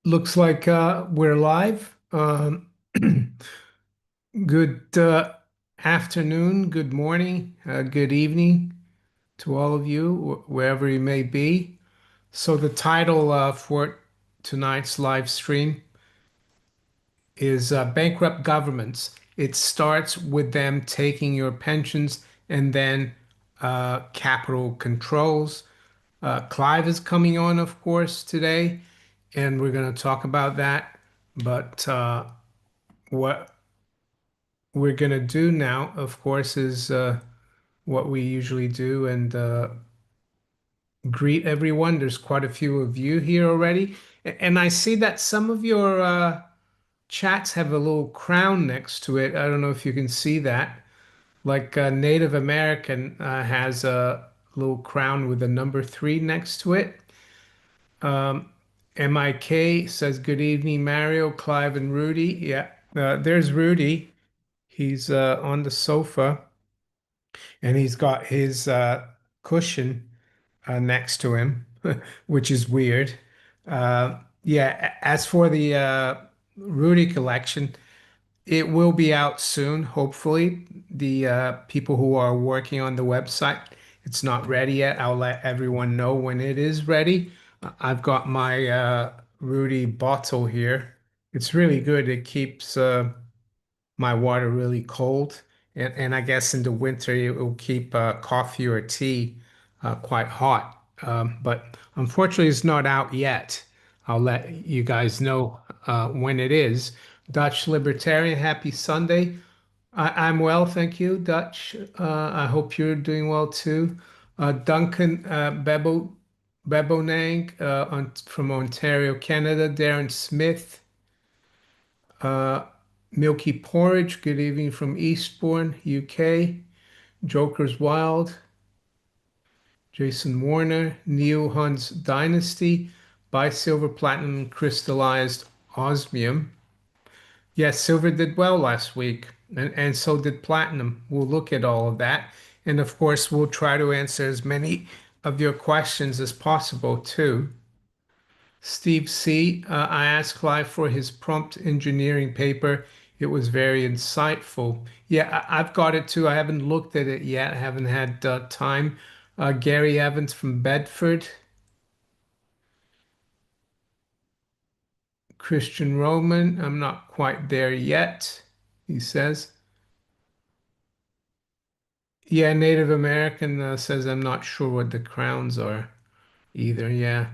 Looks like we're live. Good afternoon, good morning, good evening to all of you, wherever you may be. So, the title for tonight's live stream is Bankrupt Governments. It starts with them taking your pensions and then capital controls. Clive is coming on, of course, today, and we're going to talk about that. But what we're going to do now, of course, is what we usually do and greet everyone. There's quite a few of you here already. And I see that some of your chats have a little crown next to it. I don't know if you can see that. Like Native American has a little crown with a number three next to it. MIK says, good evening, Mario, Clive, and Rudy. Yeah, there's Rudy. He's on the sofa. And he's got his cushion next to him, which is weird. Yeah, as for the Rudy collection, it will be out soon, hopefully. The people who are working on the website, it's not ready yet. I'll let everyone know when it is ready. I've got my Rudy bottle here. It's really good. It keeps my water really cold. And I guess in the winter it will keep coffee or tea quite hot. But unfortunately, it's not out yet. I'll let you guys know when it is. Dutch Libertarian, happy Sunday. I'm well, thank you, Dutch. I hope you're doing well too. Duncan Bebonang from Ontario, Canada. Darren Smith. Uh, Milky Porridge, good evening from Eastbourne, UK. Joker's Wild, Jason Warner, Neil Hunt's Dynasty, buy silver, platinum, and crystallized osmium. Yes, silver did well last week, and so did platinum. We'll look at all of that. And of course, we'll try to answer as many of your questions as possible, too. Steve C. I asked Clive for his prompt engineering paper. It was very insightful. Yeah, I've got it too. I haven't looked at it yet. I haven't had time. Gary Evans from Bedford. Christian Roman. I'm not quite there yet, he says. Yeah, Native American says I'm not sure what the crowns are either. Yeah.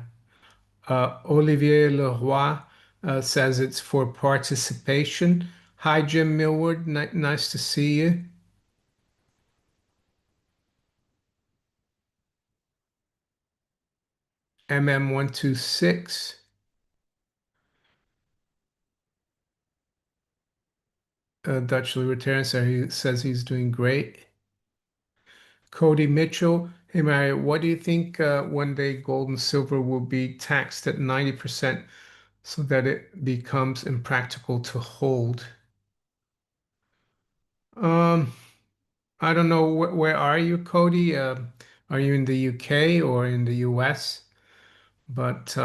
Olivier Leroy says it's for participation. Hi, Jim Millward. Nice to see you. MM126. Dutch Libertarian says he's doing great. Cody Mitchell. Hey, Mario, what do you think one day gold and silver will be taxed at 90% so that it becomes impractical to hold? Um, I don't know. Where are you, Cody? Are you in the UK or in the US? But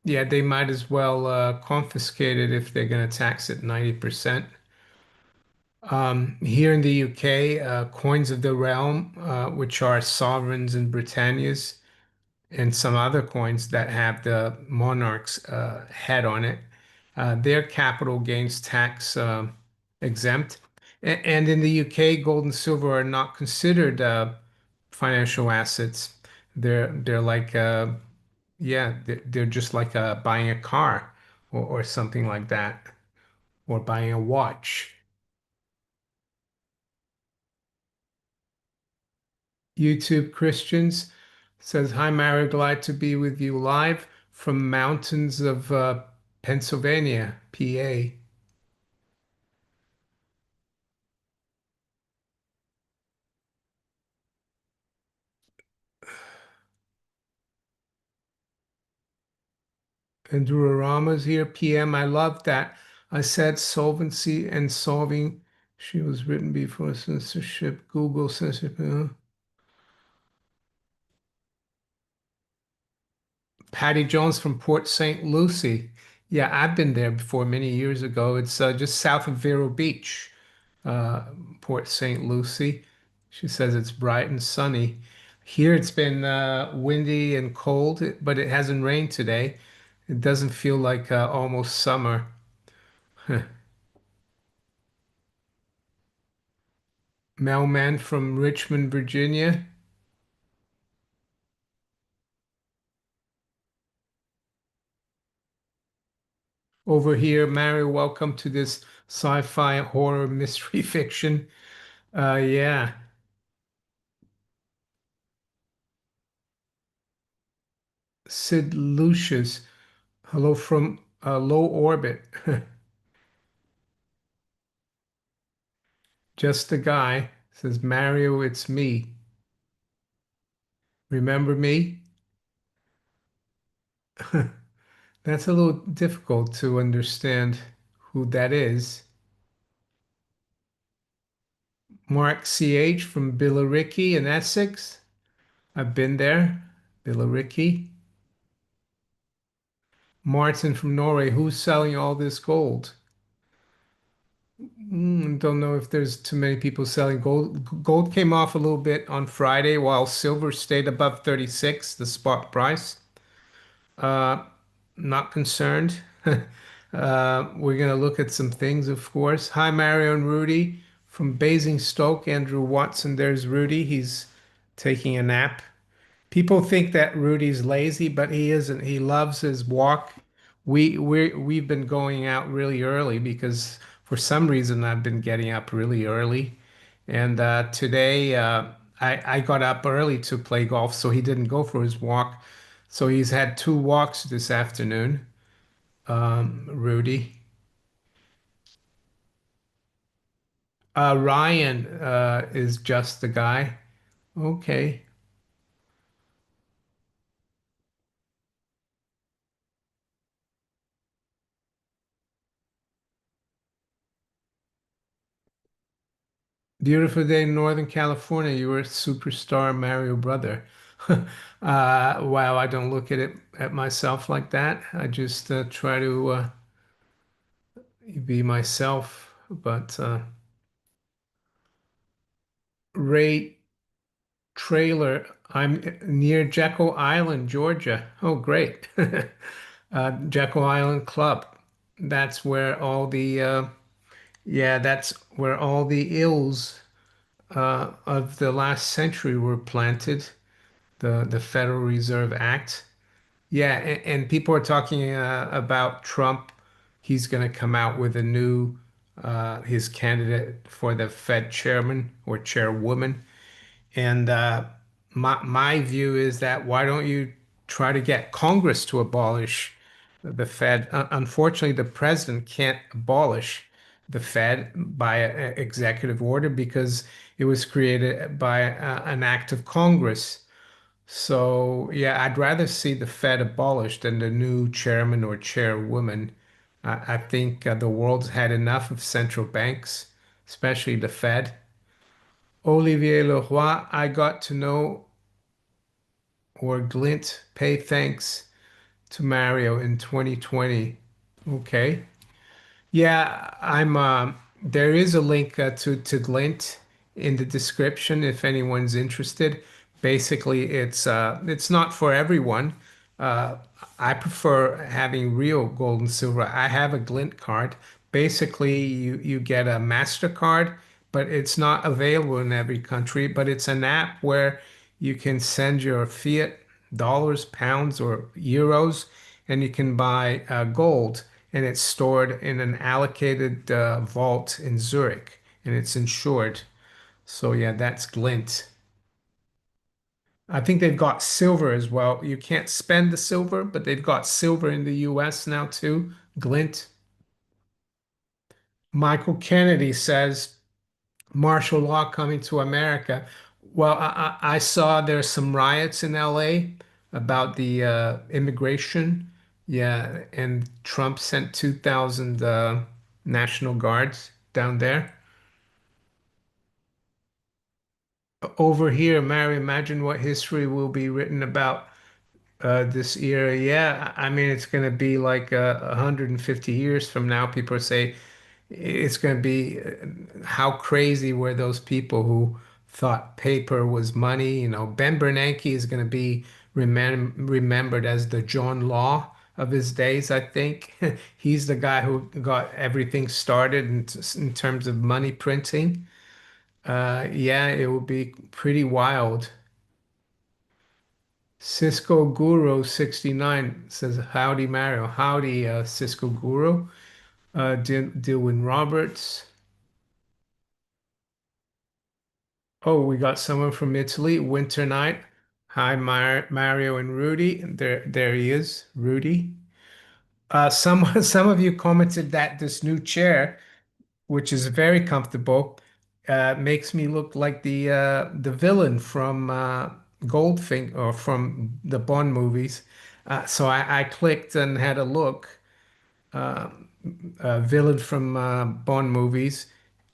yeah, they might as well confiscate it if they're going to tax it 90%. Here in the UK, coins of the realm, which are sovereigns and Britannias, and some other coins that have the monarch's head on it, their capital gains tax exempt. And in the UK, gold and silver are not considered financial assets. They're like yeah, they're just like buying a car or something like that, or buying a watch. YouTube Christians says, Hi, Mario, glad to be with you live from mountains of Pennsylvania, PA. Andrew Rama's here, PM. I love that. I said solvency and solving. She was written before censorship, Google censorship. Patty Jones from Port St. Lucie. Yeah, I've been there before many years ago. It's just south of Vero Beach, uh, Port St. Lucie. She says it's bright and sunny. Here it's been windy and cold, but it hasn't rained today. It doesn't feel like almost summer. Mailman from Richmond, Virginia. Over here, Mario, welcome to this sci-fi horror mystery fiction. Yeah, Sid Lucius. Hello from low orbit. Just a guy. Says Mario, it's me. Remember me? That's a little difficult to understand who that is. Mark CH from Billericay in Essex. I've been there. Billericay. Martin from Norway. Who's selling all this gold? Don't know if there's too many people selling gold. Gold came off a little bit on Friday while silver stayed above 36, the spot price. Uh, Not concerned. We're going to look at some things, of course. Hi, Mario and Rudy from Basingstoke. Andrew Watson, there's Rudy. He's taking a nap. People think that Rudy's lazy, but he isn't. He loves his walk. We've been going out really early because for some reason I've been getting up really early. And today I got up early to play golf, so he didn't go for his walk. So he's had two walks this afternoon, Rudy. Ryan is just the guy. Okay. Beautiful day in Northern California. You were a superstar Mario brother. Wow, I don't look at it at myself like that. I just try to be myself. But Ray Trailer, I'm near Jekyll Island, Georgia. Oh, great. Jekyll Island Club. That's where all the yeah, that's where all the ills of the last century were planted. The Federal Reserve Act. Yeah, and people are talking about Trump. He's going to come out with a new his candidate for the Fed chairman or chairwoman. And my view is that why don't you try to get Congress to abolish the Fed? Unfortunately, the president can't abolish the Fed by executive order because it was created by an act of Congress. So, yeah, I'd rather see the Fed abolished than the new chairman or chairwoman. I think the world's had enough of central banks, especially the Fed. Olivier Leroy, I got to know or glint pay thanks to Mario in 2020. Okay. Yeah, I'm there is a link to Glint in the description if anyone's interested. Basically, it's not for everyone. Uh I prefer having real gold and silver. I have a Glint card. Basically, you get a MasterCard, but it's not available in every country, but it's an app where you can send your fiat dollars, pounds, or euros, and you can buy gold, and it's stored in an allocated vault in Zurich, and it's insured. So yeah, that's Glint. I think they've got silver as well. You can't spend the silver, but they've got silver in the US now too. Glint. Michael Kennedy says martial law coming to America. Well, I saw there's some riots in LA about the immigration. Yeah, and Trump sent 2,000 National Guards down there. Over here, Mary, imagine what history will be written about This era, yeah. I mean, it's going to be like 150 years from now. People say it's going to be how crazy were those people who thought paper was money? You know, Ben Bernanke is going to be remembered as the John Law of his days, I think. He's the guy who got everything started in terms of money printing. Yeah, it will be pretty wild. Cisco Guru 69 says, Howdy, Mario. Howdy, Cisco Guru. Dilwyn Roberts. Oh, we got someone from Italy, Winter Night. Hi, Mario and Rudy. There he is, Rudy. Some of you commented that this new chair, which is very comfortable, makes me look like the villain from Goldfinger or from the Bond movies. So I clicked and had a look. Uh, Villain from Bond movies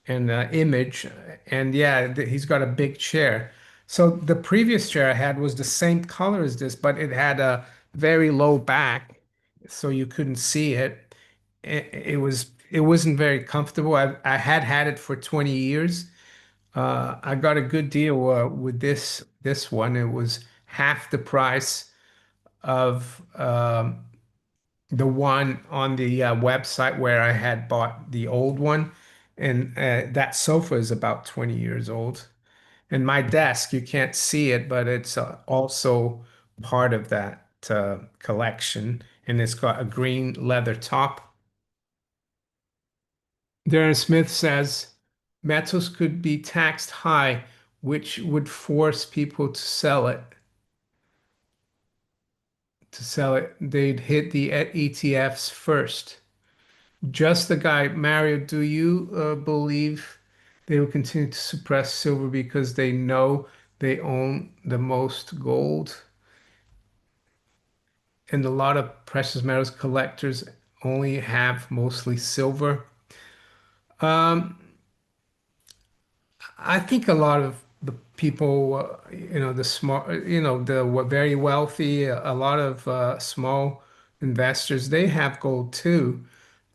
and Image, and yeah, he's got a big chair. So the previous chair I had was the same color as this, but it had a very low back, so you couldn't see it. It wasn't very comfortable. I had had it for 20 years. I got a good deal with this one. It was half the price of the one on the website where I had bought the old one. And that sofa is about 20 years old. And my desk, you can't see it, but it's also part of that collection. And it's got a green leather top. Darren Smith says metals could be taxed high, which would force people to sell it. To sell it, they'd hit the ETFs first. Just the guy, Mario, do you believe they will continue to suppress silver because they know they own the most gold? And a lot of precious metals collectors only have mostly silver. Um, I think a lot of the people, the smart, very wealthy, a lot of small investors, they have gold too.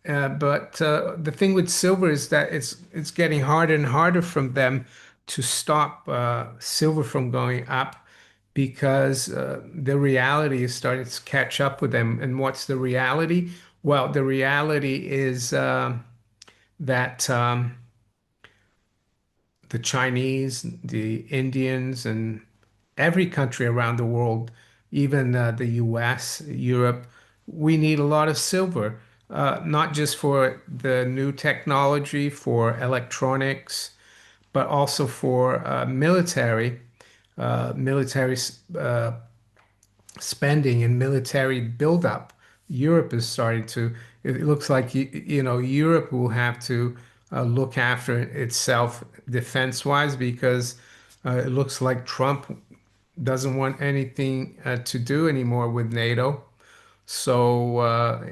But the thing with silver is that it's getting harder and harder from them to stop silver from going up because the reality is starting to catch up with them. And what's the reality? Well, the reality is that the Chinese, the Indians, and every country around the world, even the US, Europe, we need a lot of silver, not just for the new technology, for electronics, but also for military spending and military buildup. Europe is starting to, it looks like, Europe will have to look after itself defense-wise because it looks like Trump doesn't want anything to do anymore with NATO. So,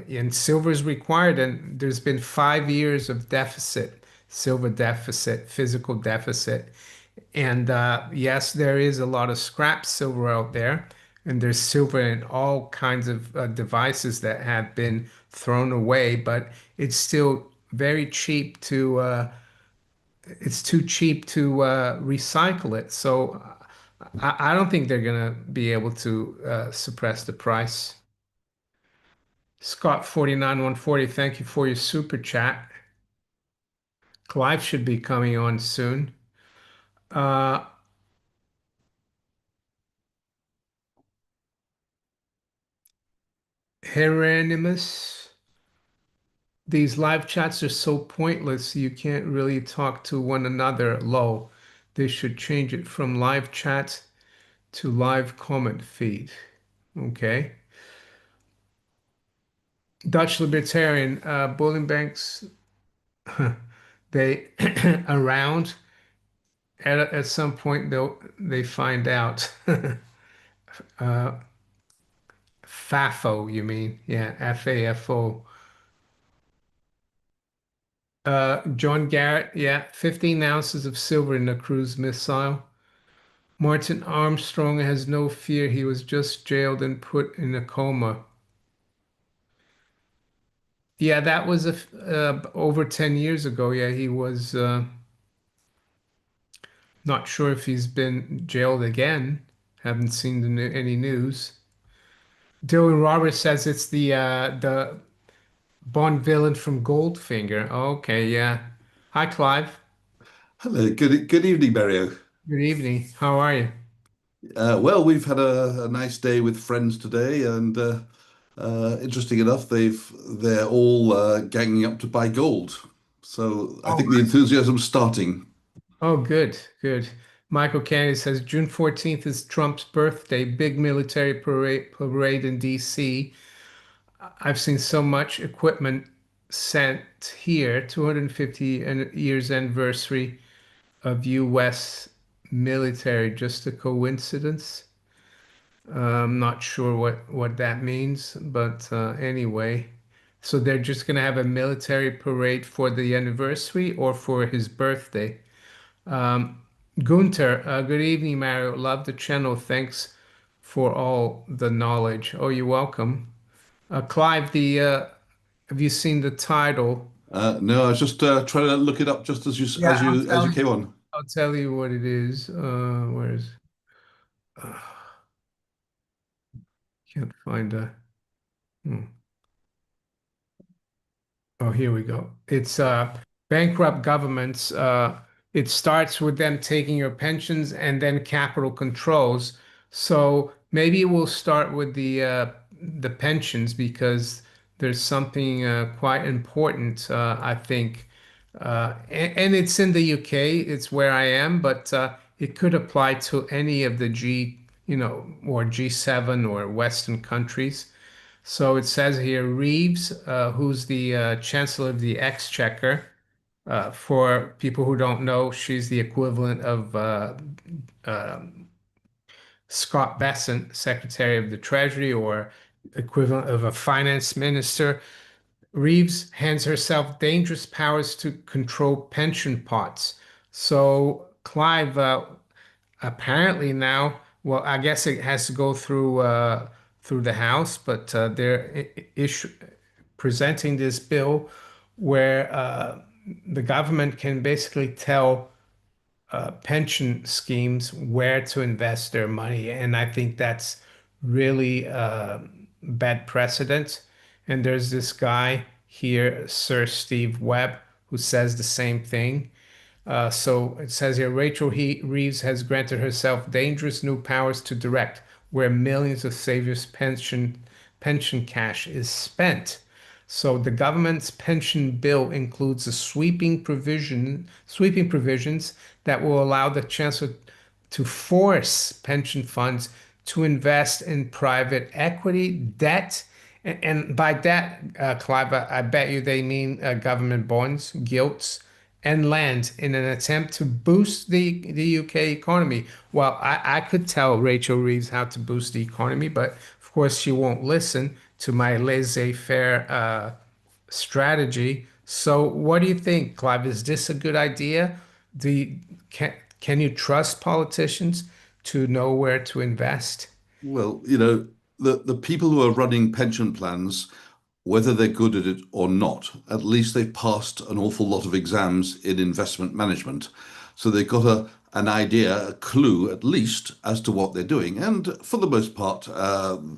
and silver is required, and there's been 5 years of deficit, silver deficit, physical deficit. And yes, there is a lot of scrap silver out there, and there's silver in all kinds of devices that have been thrown away, but it's still very cheap it's too cheap to recycle it. So I don't think they're gonna be able to suppress the price. Scott 49140, thank you for your super chat. Clive should be coming on soon. Uh, Hieronymus, these live chats are so pointless, you can't really talk to one another. Lol. They should change it from live chat to live comment feed. Okay. Dutch Libertarian, bullion banks, they around at some point they find out. FAFO, you mean? Yeah, FAFO. John Garrett, yeah, 15 ounces of silver in a cruise missile. Martin Armstrong has no fear. He was just jailed and put in a coma. Yeah, that was over 10 years ago. Yeah, he was not sure if he's been jailed again. Haven't seen any news. Dylan Roberts says it's the Bond villain from Goldfinger. Okay, yeah. Hi, Clive. Hello, good evening, Mario. Good evening. How are you? Well, we've had a nice day with friends today, and interesting enough, they're all ganging up to buy gold. So I Oh, think the enthusiasm's starting. oh, good, good. Michael Kennedy says June 14th is Trump's birthday. Big military parade in DC. I've seen so much equipment sent here. 250 years anniversary of U.S. military. Just a coincidence? I'm not sure what that means, but anyway. So they're just gonna have a military parade for the anniversary or for his birthday. Um, Gunter, good evening, Mario. Love the channel. Thanks for all the knowledge. Oh, you're welcome. Clive, the have you seen the title? No, I was just trying to look it up just as Yeah, you came on. I'll tell you what it is. Where's uh, can't find a. Hmm. Oh, here we go. It's bankrupt governments. It starts with them taking your pensions and then capital controls. So maybe we'll start with the pensions because there's something quite important, I think. And it's in the UK. It's where I am, but it could apply to any of the or G7 or Western countries. So it says here Reeves, who's the Chancellor of the Exchequer. For people who don't know, she's the equivalent of uh, Scott Bessent, Secretary of the Treasury, or equivalent of a finance minister. Reeves hands herself dangerous powers to control pension pots. So Clive, apparently now, well, I guess it has to go through the House, but they're presenting this bill where the government can basically tell pension schemes where to invest their money, and I think that's really bad precedent. And there's this guy here, Sir Steve Webb, who says the same thing. So it says here Rachel Reeves has granted herself dangerous new powers to direct where millions of saviors' pension cash is spent. So the government's pension bill includes a sweeping provisions that will allow the chancellor to force pension funds to invest in private equity, debt, and by that, Clive, I bet you they mean government bonds, gilts, and land in an attempt to boost the UK economy. Well, I could tell Rachel Reeves how to boost the economy, but of course she won't listen to my laissez-faire strategy. So what do you think, Clive? Is this a good idea? Do you, can you trust politicians to know where to invest? Well, the people who are running pension plans, whether they're good at it or not, at least they've passed an awful lot of exams in investment management. So they've got an idea, a clue at least, as to what they're doing. And for the most part,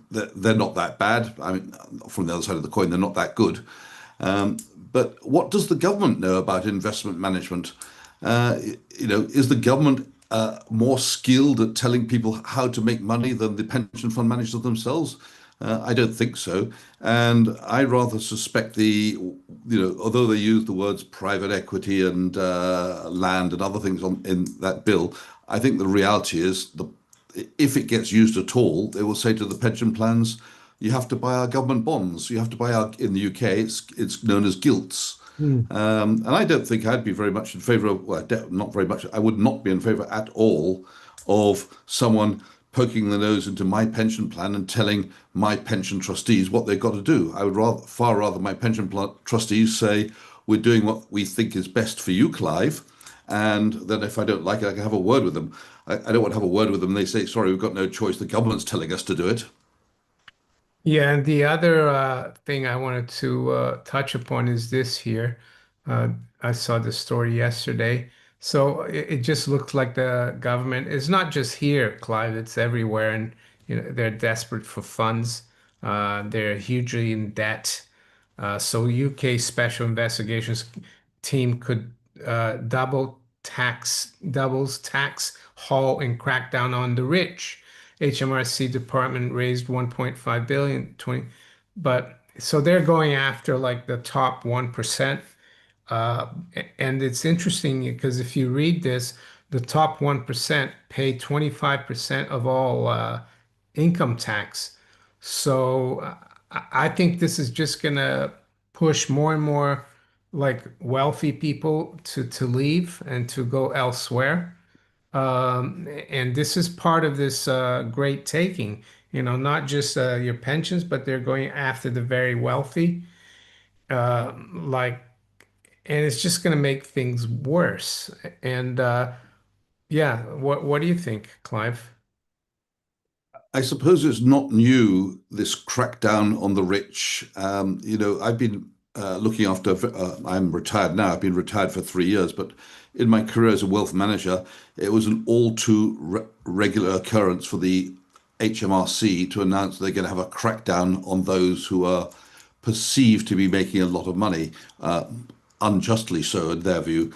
they're not that bad. I mean, from the other side of the coin, they're not that good. But what does the government know about investment management? Uh, is the government more skilled at telling people how to make money than the pension fund managers themselves? I don't think so. And I rather suspect although they use the words private equity and land and other things in that bill, I think the reality is if it gets used at all, they will say to the pension plans, you have to buy our government bonds. You have to buy in the UK, it's known as gilts. Hmm. And I don't think I'd be very much in favour of, well, not very much, I would not be in favour at all of someone poking the nose into my pension plan and telling my pension trustees what they've got to do. I would far rather my pension trustees say, we're doing what we think is best for you, Clive, And then if I don't like it, I can have a word with them. I don't want to have a word with them. They say, sorry, we've got no choice. The government's telling us to do it. Yeah, and the other thing I wanted to touch upon is this here. Uh, I saw this story yesterday. So it just looks like the government is not just here, Clive, it's everywhere, and they're desperate for funds. They're hugely in debt. So UK Special Investigations Team could doubles tax haul and crack down on the rich. HMRC department raised 1.5 billion 20, but so they're going after like the top 1%. Uh, and it's interesting because if you read this, the top 1% pay 25% of all income tax. So I think this is just gonna push more and more like wealthy people to leave and to go elsewhere. And this is part of this great taking, not just your pensions, but they're going after the very wealthy. Like, and it's just going to make things worse. And yeah, what do you think, Clive? I suppose it's not new, this crackdown on the rich. I've been looking after, I'm retired now, I've been retired for 3 years, but in my career as a wealth manager, it was an all too regular occurrence for the HMRC to announce they're going to have a crackdown on those who are perceived to be making a lot of money, unjustly so in their view.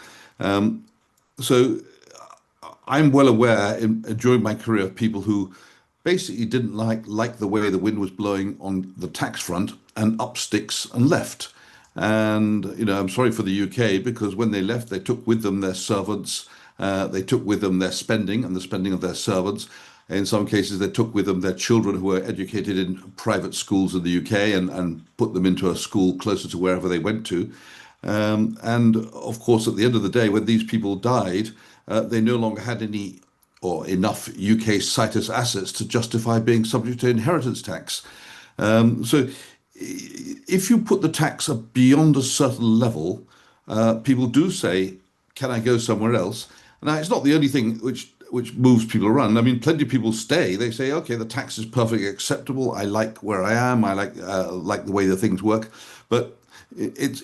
So I'm well aware during my career of people who basically didn't like the way the wind was blowing on the tax front and up sticks and left. And I'm sorry for the UK because when they left, they took with them their servants, they took with them their spending and the spending of their servants. In some cases, they took with them their children who were educated in private schools in the UK and put them into a school closer to wherever they went to. And of course, at the end of the day, when these people died, they no longer had any or enough UK citus assets to justify being subject to inheritance tax. So if you put the tax up beyond a certain level, people do say, can I go somewhere else? Now, it's not the only thing which moves people around. I mean, plenty of people stay. They say, okay, the tax is perfectly acceptable. I like where I am. I like the way the things work. But it's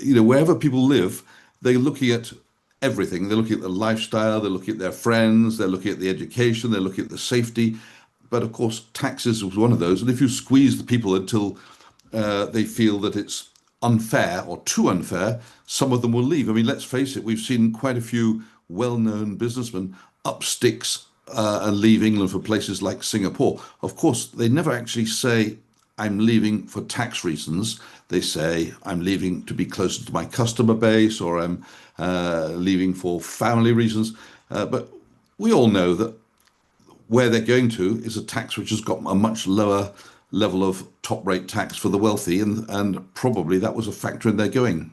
wherever people live, they're looking at everything. They're looking at the lifestyle, they're looking at their friends, they're looking at the education, they're looking at the safety. But of course, taxes was one of those. And if you squeeze the people until they feel that it's unfair or too unfair, some of them will leave. I mean, let's face it, we've seen quite a few well-known businessmen up sticks and leave England for places like Singapore. Of course, they never actually say, I'm leaving for tax reasons. They say, I'm leaving to be closer to my customer base or I'm leaving for family reasons. But we all know that where they're going to is a tax which has got a much lower level of top rate tax for the wealthy, and probably that was a factor in their going.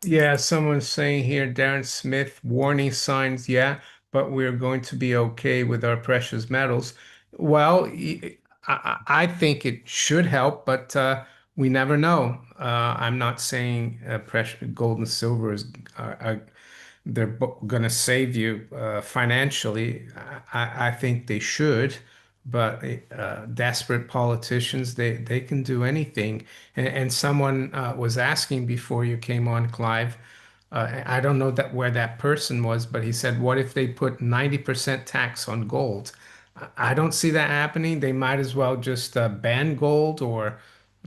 Yeah, someone's saying here, Darren Smith, warning signs, yeah, but we're going to be okay with our precious metals. Well, I think it should help, but we never know. I'm not saying precious gold and silver is they're going to save you financially. I think they should, but desperate politicians, they can do anything. And someone was asking before you came on, Clive. I don't know that where that person was, but he said, "What if they put 90% tax on gold?" I don't see that happening. They might as well just ban gold or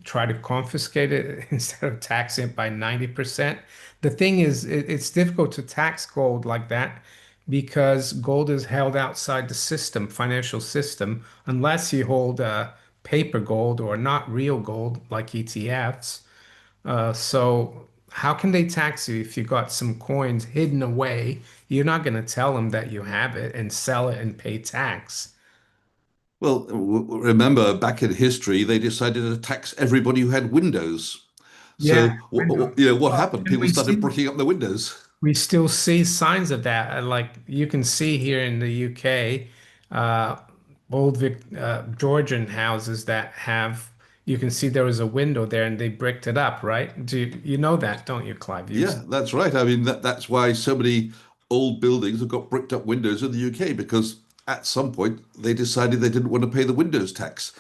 try to confiscate it instead of taxing it by 90%. The thing is, it's difficult to tax gold like that because gold is held outside the system, financial system, unless you hold paper gold or not real gold like ETFs. So how can they tax you if you got some coins hidden away? You're not going to tell them that you have it and sell it and pay tax. Well, remember back in history, they decided to tax everybody who had windows. Yeah, So, window. what Well, happened? and People started bricking up the windows. we still see signs of that. Like you can see here in the UK, uh, old Georgian houses that have you can see there was a window there and they bricked it up, right? You know that, don't you, Clive? Yeah, that's right. I mean, that's why so many old buildings have got bricked up windows in the UK because at some point they decided they didn't want to pay the windows tax.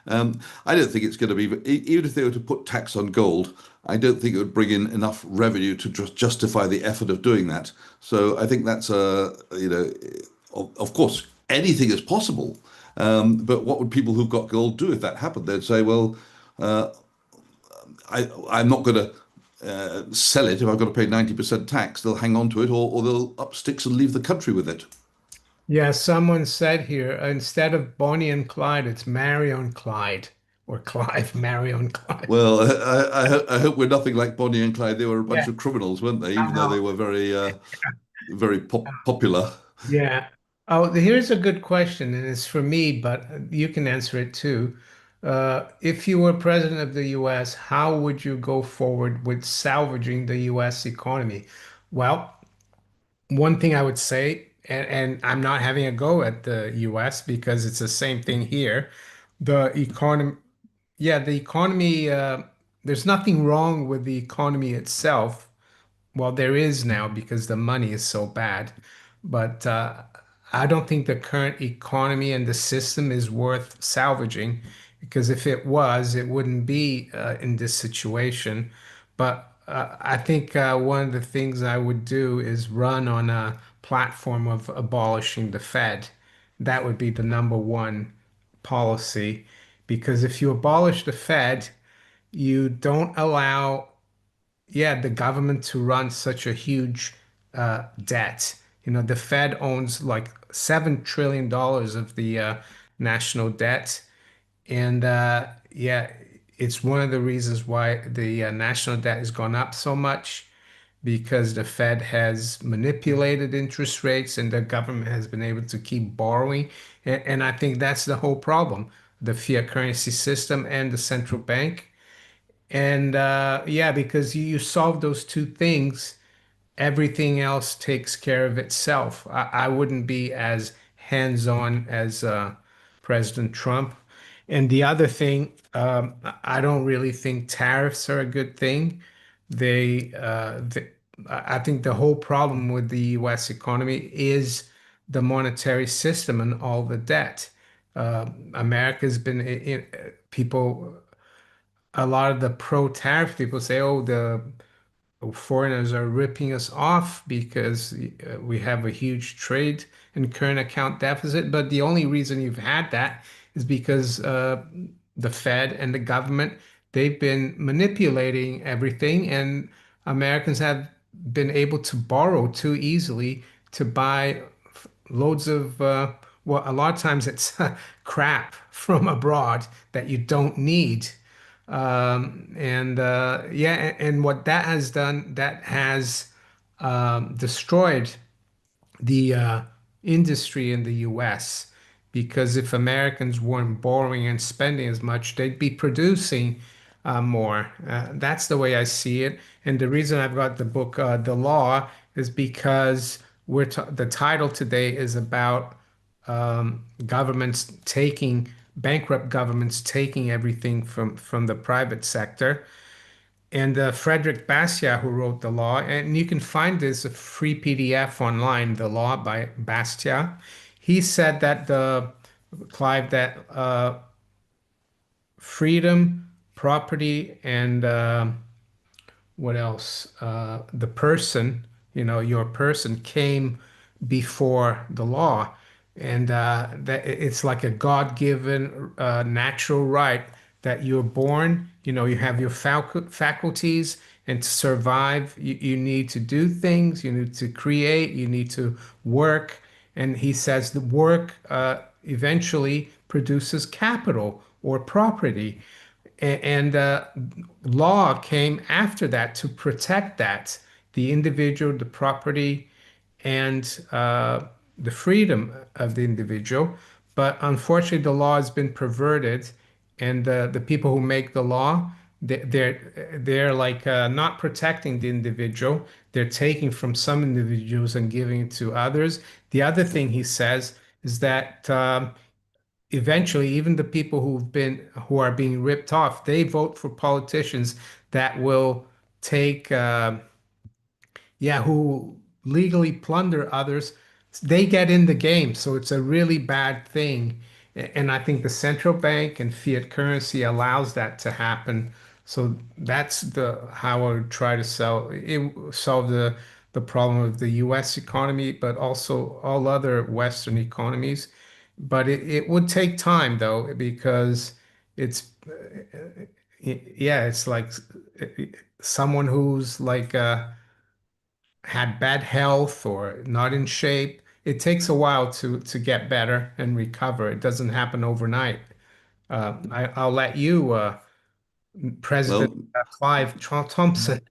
I don't think it's going to be, even if they were to put tax on gold, I don't think it would bring in enough revenue to just justify the effort of doing that. So I think that's of course, anything is possible. But what would people who've got gold do if that happened? They'd say, well, I'm not going to sell it if I've got to pay 90% tax. They'll hang on to it or they'll up sticks and leave the country with it. Yeah, someone said here, instead of Bonnie and Clyde, it's Marion Clyde or Clive, Marion Clyde. Well, I hope we're nothing like Bonnie and Clyde. They were a bunch Yeah, of criminals, weren't they? I Even though know. they were very popular. Yeah. Oh, here's a good question, and it's for me, but you can answer it too. If you were president of the US, how would you go forward with salvaging the US economy? Well, one thing I would say, and I'm not having a go at the US because it's the same thing here. The economy, yeah, the economy, there's nothing wrong with the economy itself. Well, there is now because the money is so bad. But I don't think the current economy and the system is worth salvaging because if it was, it wouldn't be in this situation. But I think one of the things I would do is run on a platform of abolishing the Fed. That would be the number one policy because if you abolish the Fed, you don't allow the government to run such a huge debt. You know, the Fed owns like $7 trillion of the national debt. And it's one of the reasons why the national debt has gone up so much because the Fed has manipulated interest rates and the government has been able to keep borrowing. And I think that's the whole problem, the fiat currency system and the central bank. And because you solve those two things, everything else takes care of itself. I wouldn't be as hands-on as President Trump. And the other thing, I don't really think tariffs are a good thing. I think the whole problem with the US economy is the monetary system and all the debt. America's been people a lot of the pro-tariff people say, oh, the foreigners are ripping us off because we have a huge trade and current account deficit. But the only reason you've had that is because the Fed and the government, they've been manipulating everything, and Americans have been able to borrow too easily to buy loads of well, a lot of times it's crap from abroad that you don't need. And what that has done, that has destroyed the industry in the US because if Americans weren't borrowing and spending as much, they'd be producing more. That's the way I see it. And the reason I've got the book, The Law, is because the title today is about governments taking bankrupt governments taking everything from the private sector. And Frederick Bastiat, who wrote the law, and you can find this a free PDF online, The Law by Bastiat. He said that Clive, that freedom, property, and what else? The person, your person came before the law, and that it's like a God-given natural right that you're born. You have your faculties, and to survive, you need to do things, you need to create, you need to work. And he says the work eventually produces capital or property. And law came after that to protect that, the individual, the property, and the freedom of the individual. But unfortunately, the law has been perverted, and the people who make the law, they're like not protecting the individual. They're taking from some individuals and giving it to others. The other thing he says is that eventually, even the people who are being ripped off, they vote for politicians that will take yeah, who legally plunder others, they get in the game. So it's a really bad thing. And I think the central bank and fiat currency allows that to happen. So that's the how I would try to solve the problem of the US economy, but also all other Western economies. But it would take time though, because it's yeah, it's like someone who's like had bad health or not in shape, it takes a while to get better and recover. It doesn't happen overnight. I'll let you, President Well, Clive Thompson,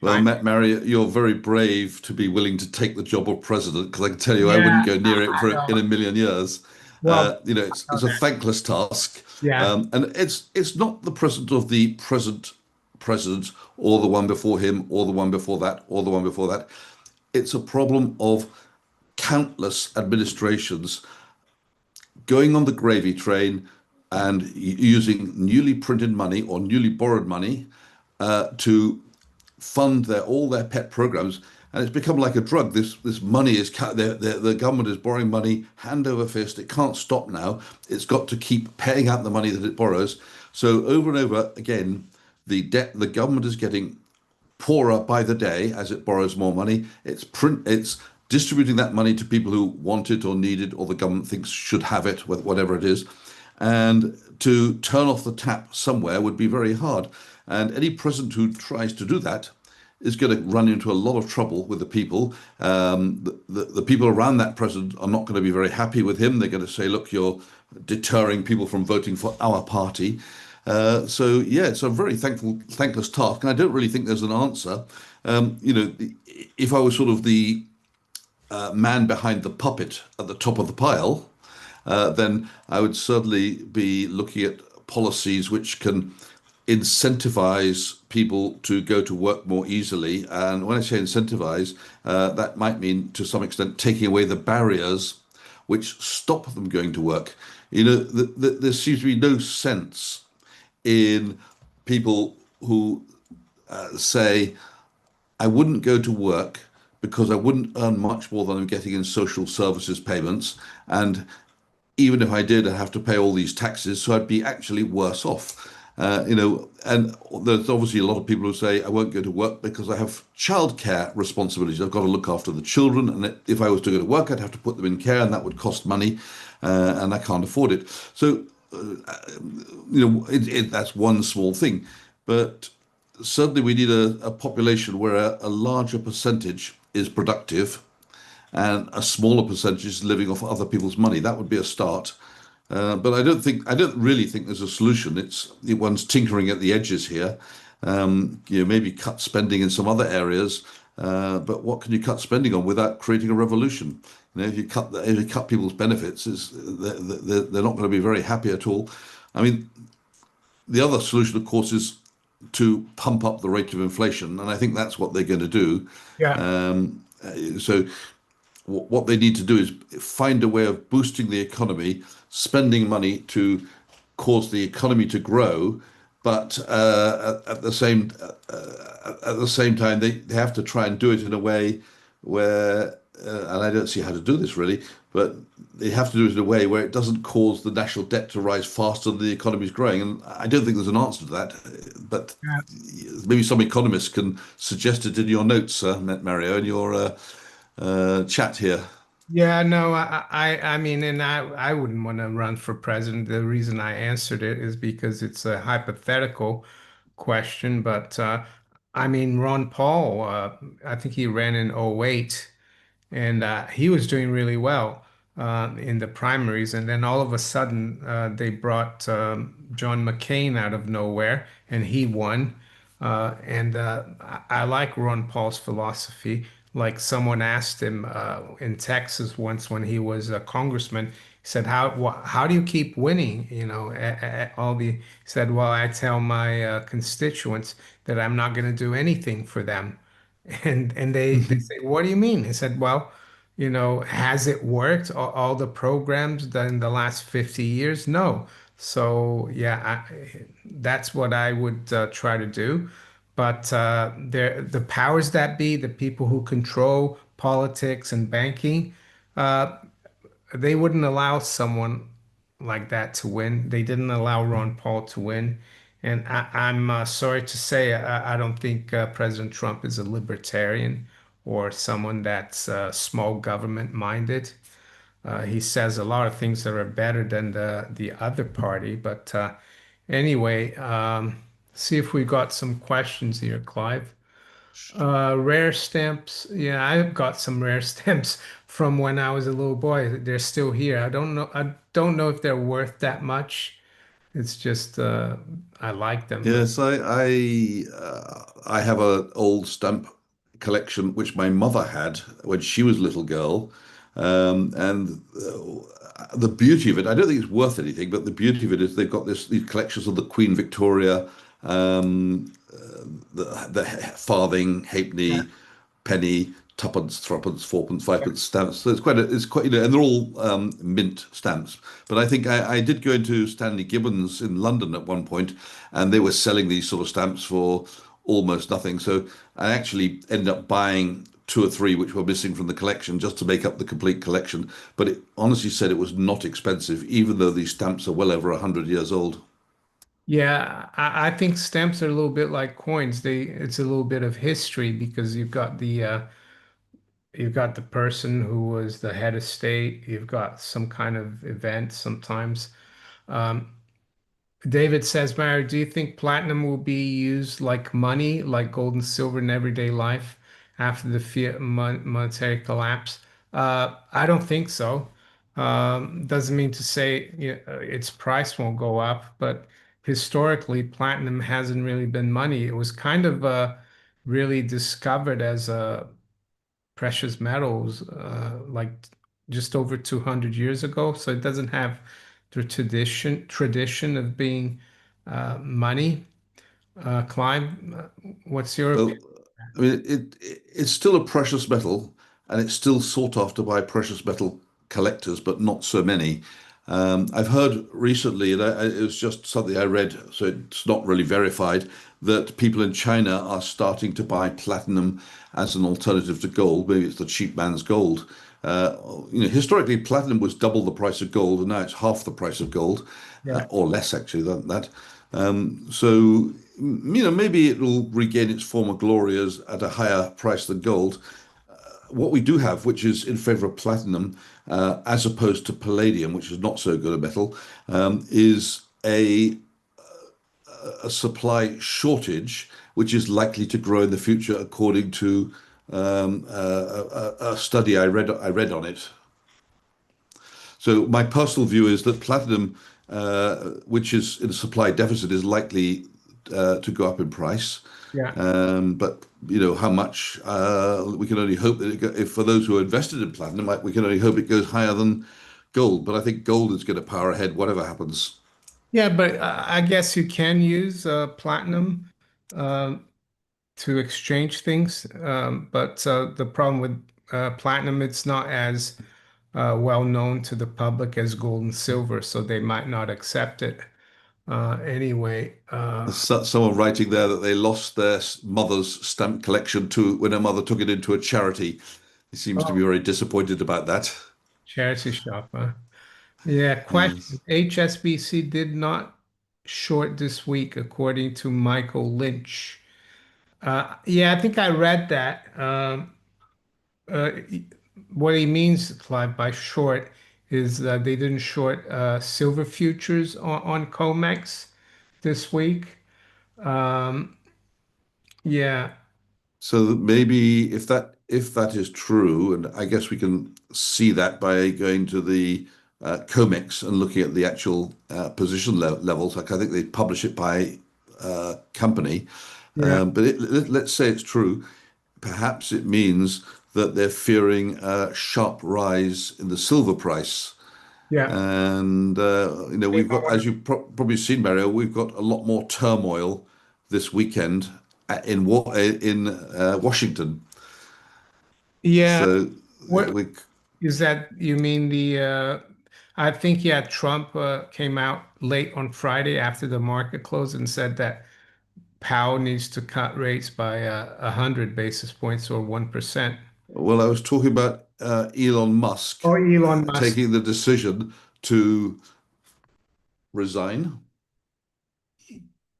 well, chime Matt Marriott, you're very brave to be willing to take the job of president because I can tell in. you I Yeah, wouldn't go near it I know. in a million years. Well, It's I know a that. thankless task, Yeah, and it's not the president of the present president or the one before him or the one before that or the one before that. It's a problem of countless administrations going on the gravy train and using newly printed money or newly borrowed money to fund all their pet programs, and it's become like a drug. This money is the government is borrowing money hand over fist. It can't stop now. It's got to keep paying out the money that it borrows. So over and over again, the government is getting poorer by the day as it borrows more money. It's distributing that money to people who want it or need it, or the government thinks should have it, whatever it is. And to turn off the tap somewhere would be very hard. And any president who tries to do that is going to run into a lot of trouble with the people. The people around that president are not going to be very happy with him. They're going to say, look, you're deterring people from voting for our party. So yeah, it's a very thankless task, and I don't really think there's an answer. If I was sort of the man behind the puppet at the top of the pile, then I would certainly be looking at policies which can incentivize people to go to work more easily. And when I say incentivize, that might mean to some extent taking away the barriers which stop them going to work. There seems to be no sense in people who say, I wouldn't go to work because I wouldn't earn much more than I'm getting in social services payments. And even if I did, I'd have to pay all these taxes, so I'd be actually worse off. And there's obviously a lot of people who say, I won't go to work because I have childcare responsibilities. I've got to look after the children. And if I was to go to work, I'd have to put them in care, and that would cost money, and I can't afford it. So, that's one small thing. But certainly we need a population where a larger percentage is productive and a smaller percentage is living off other people's money. That would be a start. But I don't really think there's a solution. One's tinkering at the edges here. Maybe cut spending in some other areas. But what can you cut spending on without creating a revolution? If you cut people's benefits, they're not going to be very happy at all. I mean, the other solution, of course, is to pump up the rate of inflation, and I think that's what they're going to do. yeah, So what they need to do is find a way of boosting the economy, spending money to cause the economy to grow, but at the same time they have to try and do it in a way where, and I don't see how to do this really, but they have to do it in a way where it doesn't cause the national debt to rise faster than the economy is growing. And I don't think there's an answer to that, but yeah. maybe some economists can suggest it in your notes, Mario, in your chat here. Yeah, no, I mean, and I wouldn't want to run for president. The reason I answered it is because it's a hypothetical question. But I mean, Ron Paul, I think he ran in '08, and he was doing really well in the primaries. And then all of a sudden, they brought John McCain out of nowhere, and he won. And I like Ron Paul's philosophy. Like someone asked him in Texas once when he was a congressman, he said, how do you keep winning? He said, well, I tell my constituents that I'm not going to do anything for them. And they say, what do you mean? He said, well, Has it worked? All the programs done in the last 50 years? No. So yeah, that's what I would try to do. But the powers that be, the people who control politics and banking, uh, they wouldn't allow someone like that to win. They didn't allow Ron Paul to win. And I'm sorry to say, I don't think President Trump is a libertarian or someone that's small government minded. He says a lot of things that are better than the other party. But anyway, see if we got some questions here, Clive. Rare stamps. Yeah, I've got some rare stamps from when I was a little boy. They're still here. I don't know if they're worth that much. It's just I like them. Yes, I have an old stamp collection which my mother had when she was a little girl, and the beauty of it, I don't think it's worth anything, but the beauty of it is they've got these collections of the Queen Victoria, the farthing, Yeah. halfpenny, penny, tuppence, threepence, fourpence, fivepence stamps. So it's quite, and they're all mint stamps. But I think I did go into Stanley Gibbons in London at one point, and they were selling these sort of stamps for almost nothing. So I actually ended up buying two or three which were missing from the collection just to make up the complete collection. But it honestly said it was not expensive, even though these stamps are well over 100 years old. Yeah, I think stamps are a little bit like coins. It's a little bit of history because you've got the person who was the head of state. You've got some kind of event sometimes. Um, David says, Mario, do you think platinum will be used like money, like gold and silver in everyday life after the fiat monetary collapse? I don't think so. Doesn't mean to say its price won't go up, but historically, platinum hasn't really been money. It was kind of really discovered as a precious metals like just over 200 years ago. So it doesn't have the tradition of being money. Clive, what's your Well, opinion? I mean, it's still a precious metal, and it's still sought after by precious metal collectors, but not so many. I've heard recently, and it was just something I read, so it's not really verified, that people in China are starting to buy platinum as an alternative to gold. Maybe it's the cheap man's gold. Historically, platinum was double the price of gold, and now it's half the price of gold, Yeah, or less actually than that. So maybe it will regain its former glory as at a higher price than gold. What we do have, which is in favor of platinum, as opposed to palladium, which is not so good a metal, is a supply shortage, which is likely to grow in the future, according to a study I read on it. So my personal view is that platinum, which is in a supply deficit, is likely to go up in price. yeah. But how much? We can only hope that if for those who are invested in platinum, we can only hope it goes higher than gold. But I think gold is going to power ahead, whatever happens. Yeah, but I guess you can use platinum uh, to exchange things. But the problem with platinum, it's not as well known to the public as gold and silver, so they might not accept it. Anyway, Someone writing there that they lost their mother's stamp collection to when her mother took it into a charity. He seems to be oh, very disappointed about that. charity shop, huh? Yeah, question. Yes. HSBC did not short this week, according to Michael Lynch. Yeah, I think I read that. Uh, what he means, Clive, by short is that they didn't short silver futures on COMEX this week. Um, yeah, So maybe if that is true, and I guess we can see that by going to the COMEX and looking at the actual position levels. Like I think they publish it by company. yeah, But let's say it's true. Perhaps it means that they're fearing a sharp rise in the silver price. yeah. And They we've might got, want as to- you've probably seen, Mario, we've got a lot more turmoil this weekend in Washington. Yeah, So What we is that? You mean I think, yeah, Trump came out late on Friday after the market closed and said that Powell needs to cut rates by 100 basis points or 1%. well, I was talking about Elon Musk Or Elon Musk. taking the decision to resign.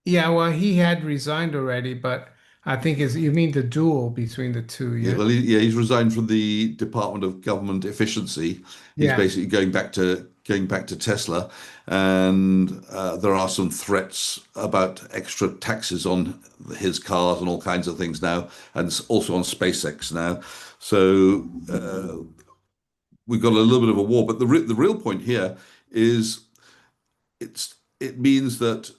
Yeah, well, he had resigned already, but I think is you mean the duel between the two, Yeah, yeah? well, he's resigned from the Department of Government Efficiency. He's Yeah. basically going back to Tesla, and there are some threats about extra taxes on his cars and all kinds of things now, and also on SpaceX now. So we've got a little bit of a war. But the real point here is it means that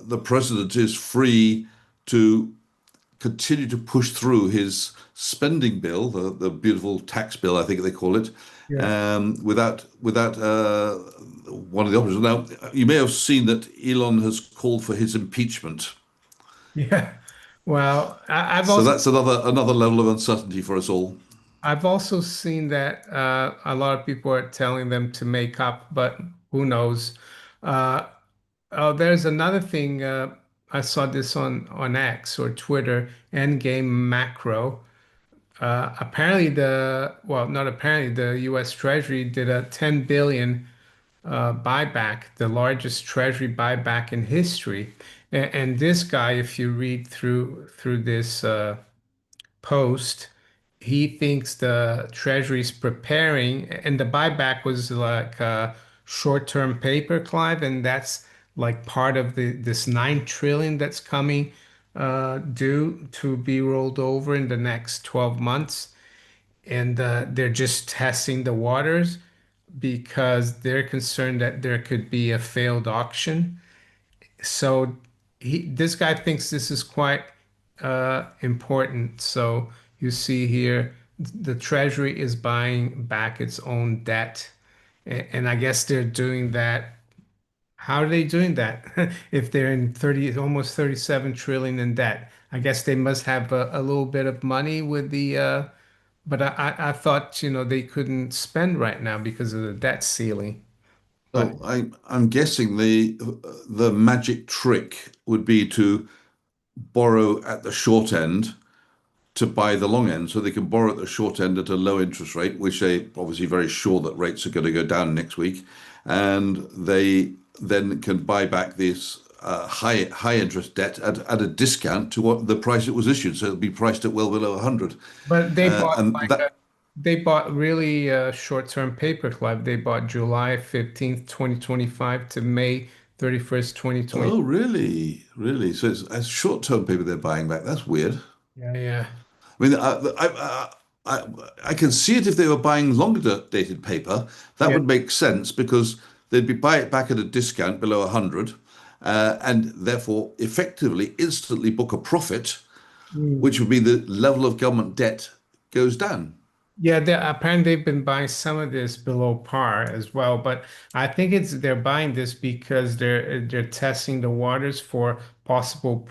the president is free to continue to push through his spending bill, the beautiful tax bill, I think they call it, Yeah. without one of the options. Now, you may have seen that Elon has called for his impeachment. Yeah. Well, I've So also that's another level of uncertainty for us all. I've also seen that a lot of people are telling them to make up, but who knows? Uh, oh, there's another thing. I saw this on X or Twitter. Endgame macro. Apparently, not apparently, the U.S. Treasury did a 10 billion buyback, the largest Treasury buyback in history. And this guy, if you read through this post, he thinks the Treasury's preparing, and the buyback was like a short-term paper, Clive, and that's like part of this 9 trillion that's coming due to be rolled over in the next 12 months. And they're just testing the waters because they're concerned that there could be a failed auction. So this guy thinks this is quite important. So you see here, the Treasury is buying back its own debt, and I guess they're doing that. How are they doing that? If they're in 30, almost 37 trillion in debt, I guess they must have a little bit of money with but I thought, they couldn't spend right now because of the debt ceiling. But Oh, I'm guessing the magic trick would be to borrow at the short end to buy the long end, so they can borrow at the short end at a low interest rate, which they obviously very sure that rates are going to go down next week, and they then can buy back this high interest debt at a discount to what the price it was issued, so it'll be priced at well below 100. But they bought And that they bought really short-term paper, Clive. They bought July 15th, 2025 to May 31st, 2020. Oh, really, really? So it's a short-term paper they're buying back. That's weird. Yeah, yeah. I mean, I can see it if they were buying longer dated paper. That Yeah. would make sense because they'd be buy it back at a discount below 100, and therefore effectively instantly book a profit, Mm. which would be the level of government debt goes down. Yeah, apparently they've been buying some of this below par as well, but I think they're buying this because they're testing the waters for possible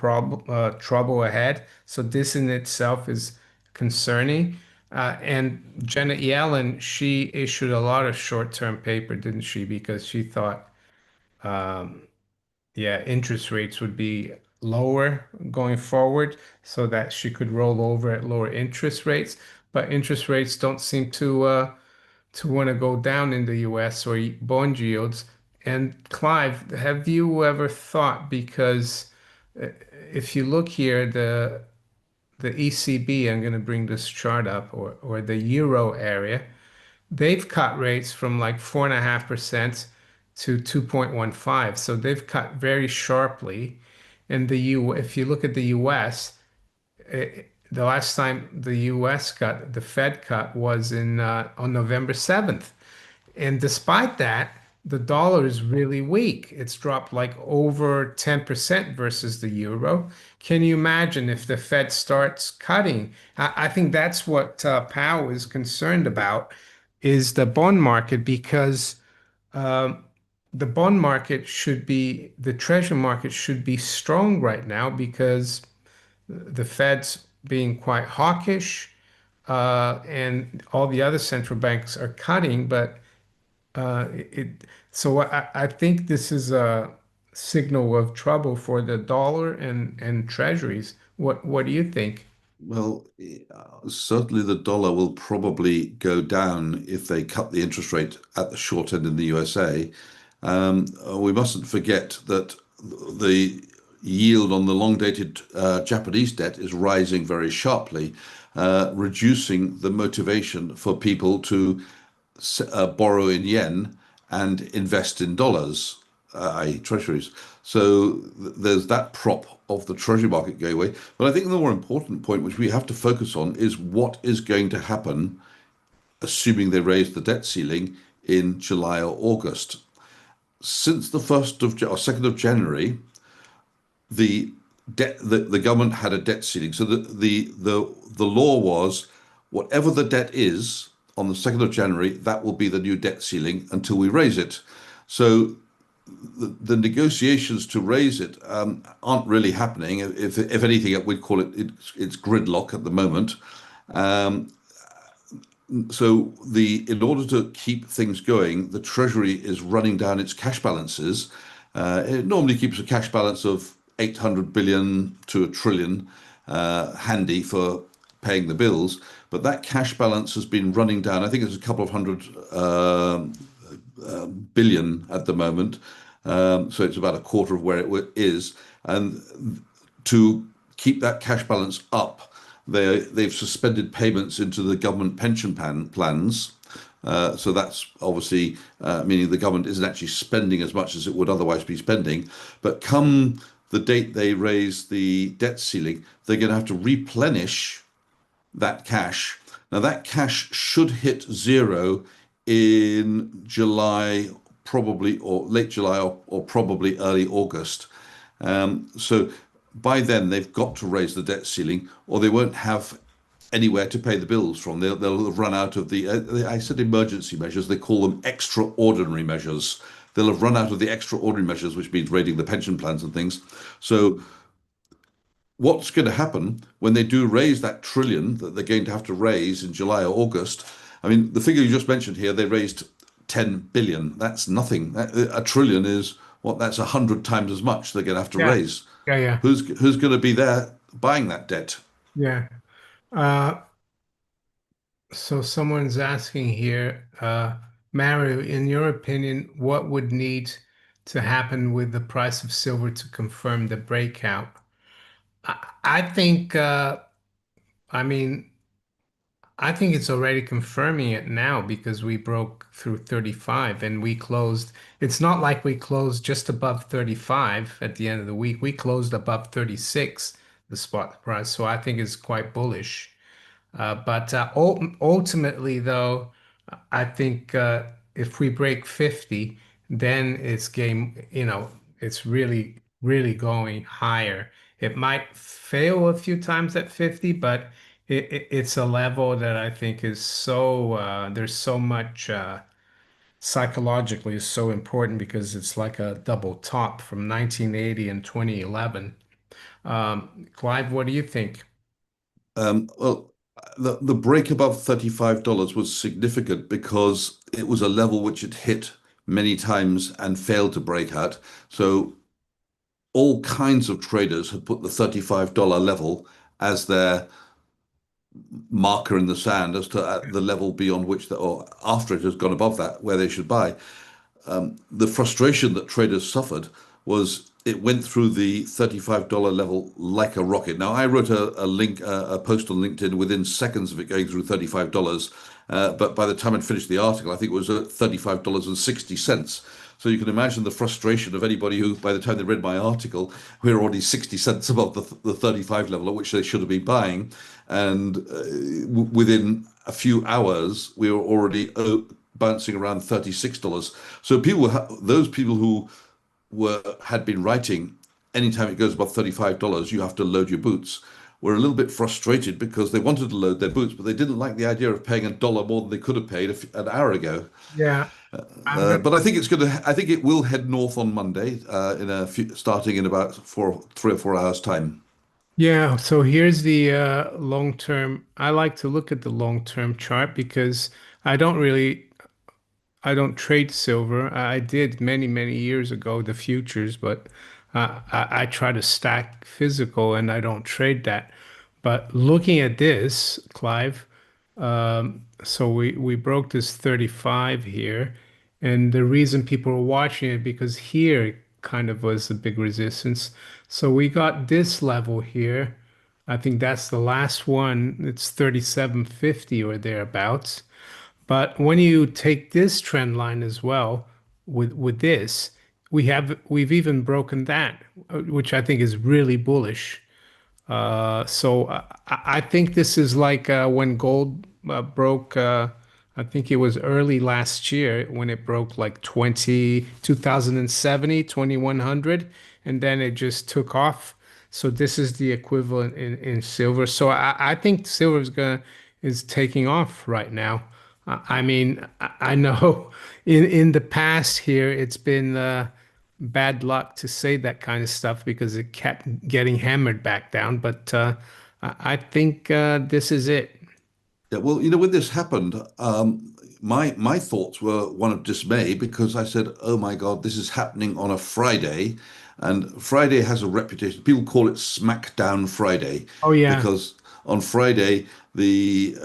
trouble ahead. So this in itself is concerning. And Janet Yellen, she issued a lot of short-term paper, didn't she? Because she thought, yeah, interest rates would be lower going forward, so that she could roll over at lower interest rates. But interest rates don't seem to want to go down in the US or bond yields. And Clive, have you ever thought, because uh, if you look here, the ECB, I'm going to bring this chart up, or the euro area, they've cut rates from like 4.5% to 2.15. So they've cut very sharply. And if you look at the US, the last time the US cut, the Fed cut was in on November 7th. And despite that, the dollar is really weak. It's dropped like over 10% versus the euro. Can you imagine if the Fed starts cutting? I think that's what Powell is concerned about, is the bond market, because um, the bond market the treasury market should be strong right now because the Fed's being quite hawkish. and all the other central banks are cutting, but so I think this is a signal of trouble for the dollar and treasuries. What do you think? Well, certainly the dollar will probably go down if they cut the interest rate at the short end in the USA. We mustn't forget that the yield on the long-dated Japanese debt is rising very sharply, reducing the motivation for people to borrow in yen and invest in dollars, i.e., treasuries. So there's that prop of the treasury market going away. But I think the more important point, which we have to focus on, is what is going to happen, assuming they raise the debt ceiling in July or August. Since the 1st of or 2nd of January, the government had a debt ceiling. So the law was whatever the debt is on the 2nd of January, that will be the new debt ceiling until we raise it. So the negotiations to raise it aren't really happening. If anything, we'd call it's gridlock at the moment. So in order to keep things going, the Treasury is running down its cash balances. It normally keeps a cash balance of 800 billion to a trillion handy for paying the bills, but that cash balance has been running down. I think it's a couple of hundred billion at the moment. So it's about a quarter of where it is. And to keep that cash balance up, they've suspended payments into the government pension plans. So that's obviously meaning the government isn't actually spending as much as it would otherwise be spending. But come the date they raise the debt ceiling, they're going to have to replenish that cash. Now, that cash should hit zero in July, probably, or late July, or probably early August. So by then, they've got to raise the debt ceiling, or they won't have anywhere to pay the bills from. They'll have run out of I said emergency measures, they call them extraordinary measures. They'll have run out of the extraordinary measures, which means raiding the pension plans and things. So what's going to happen when they do raise that trillion that they're going to have to raise in July or August? I mean, the figure you just mentioned here, they raised 10 billion. That's nothing. A trillion is what? That's 100 times as much they're going to have to Yeah, raise. yeah. Who's going to be there buying that debt? Yeah. Uh, so someone's asking here, Mario, in your opinion, what would need to happen with the price of silver to confirm the breakout? I think, I mean, I think it's already confirming it now because we broke through 35 and we closed. It's not like we closed just above 35 at the end of the week. We closed above 36, the spot price. So I think it's quite bullish. But ultimately, though, I think if we break 50, then it's it's really, really going higher. It might fail a few times at 50, but it's a level that I think is there's so much psychologically is so important because it's like a double top from 1980 and 2011. Clive, what do you think? Well, the break above $35 was significant because it was a level which it hit many times and failed to break out. So all kinds of traders had put the $35 level as their marker in the sand as to the level beyond which, or after it has gone above that, where they should buy. The frustration that traders suffered was it went through the $35 level like a rocket. Now, I wrote a post on LinkedIn within seconds of it going through $35. But by the time I'd finished the article, I think it was at $35.60. So you can imagine the frustration of anybody who, by the time they read my article, we were already 60 cents above the 35 level at which they should have been buying. And within a few hours, we were already bouncing around $36. So those people who had been writing, anytime it goes above $35, you have to load your boots, were a little bit frustrated because they wanted to load their boots, but they didn't like the idea of paying $1 more than they could have paid an hour ago. Yeah, I'm gonna But I think it will head north on Monday, starting in about 3 or 4 hours time. Yeah, so here's the long term. I like to look at the long term chart because I don't really I don't trade silver. I did many, many years ago, the futures, but I try to stack physical and I don't trade that. But looking at this, Clive, so we broke this 35 here, and the reason people were watching it because here kind of was a big resistance. So we got this level here. I think that's the last one. It's 37.50 or thereabouts. But when you take this trend line as well with this, we've even broken that, which I think is really bullish. So I think this is like when gold broke. I think it was early last year when it broke like 2070, 2100, and then it just took off. So this is the equivalent in silver. So I think silver is taking off right now. I mean, I know in the past here it's been bad luck to say that kind of stuff because it kept getting hammered back down. But I think this is it. Yeah, well, you know, when this happened, my thoughts were one of dismay because I said, "Oh my God, this is happening on a Friday," and Friday has a reputation. People call it Smackdown Friday Oh yeah, because on Friday the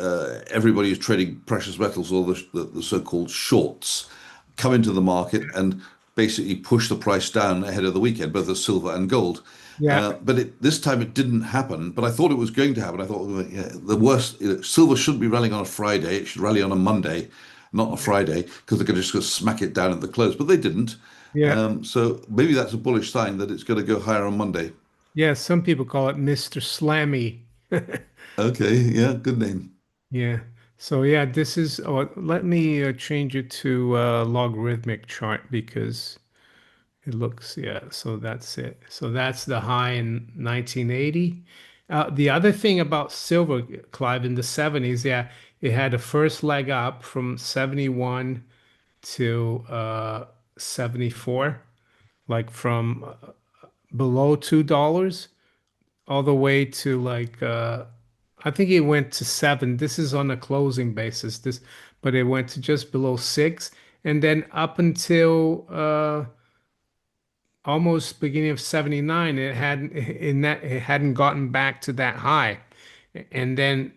everybody is trading precious metals or the so-called shorts come into the market and basically push the price down ahead of the weekend, both the silver and gold. yeah, This time it didn't happen, but I thought it was going to happen. I thought, well, yeah, the worst, silver shouldn't be rallying on a Friday. It should rally on a Monday, not a Friday, because they're going to just go smack it down at the close. But they didn't. yeah, So maybe that's a bullish sign that it's going to go higher on Monday. yeah. Some people call it Mr. Slammy. Okay, yeah, good name. Yeah. So yeah, this is. Oh, let me change it to logarithmic chart because it looks. Yeah. So that's it. So that's the high in 1980. The other thing about silver, Clive, in the 70s, yeah, it had a first leg up from 71 to 74, like from below $2 all the way to like I think it went to seven. This is on a closing basis. But it went to just below six, and then up until almost beginning of 79, it hadn't gotten back to that high. And then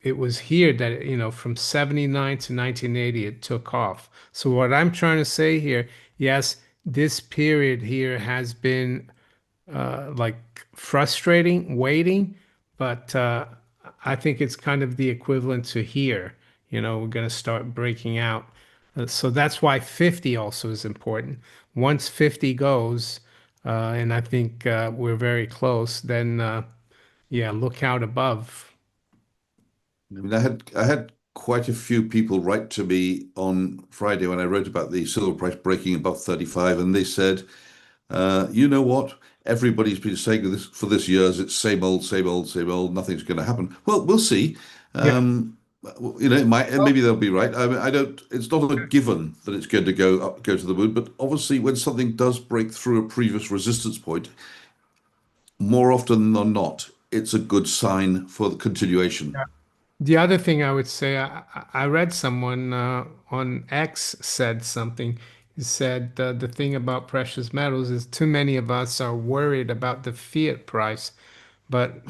it was here that, from 79 to 1980, it took off. So what I'm trying to say here, yes, this period here has been like frustrating waiting, but I think it's kind of the equivalent to here. We're going to start breaking out. So that's why 50 also is important. Once 50 goes, and I think we're very close, then yeah, look out above. I mean, I had quite a few people write to me on Friday when I wrote about the silver price breaking above 35, and they said, you know what? Everybody's been saying this for this years. It's same old, same old, same old. Nothing's going to happen. Well, we'll see. Yeah. It might, and Well, maybe they'll be right. I mean, I don't. It's not a given that it's going to go up, go to the moon. But obviously, when something does break through a previous resistance point, more often than not, it's a good sign for the continuation. yeah. The other thing I would say, I read someone on X said something. He said the thing about precious metals is too many of us are worried about the fiat price, but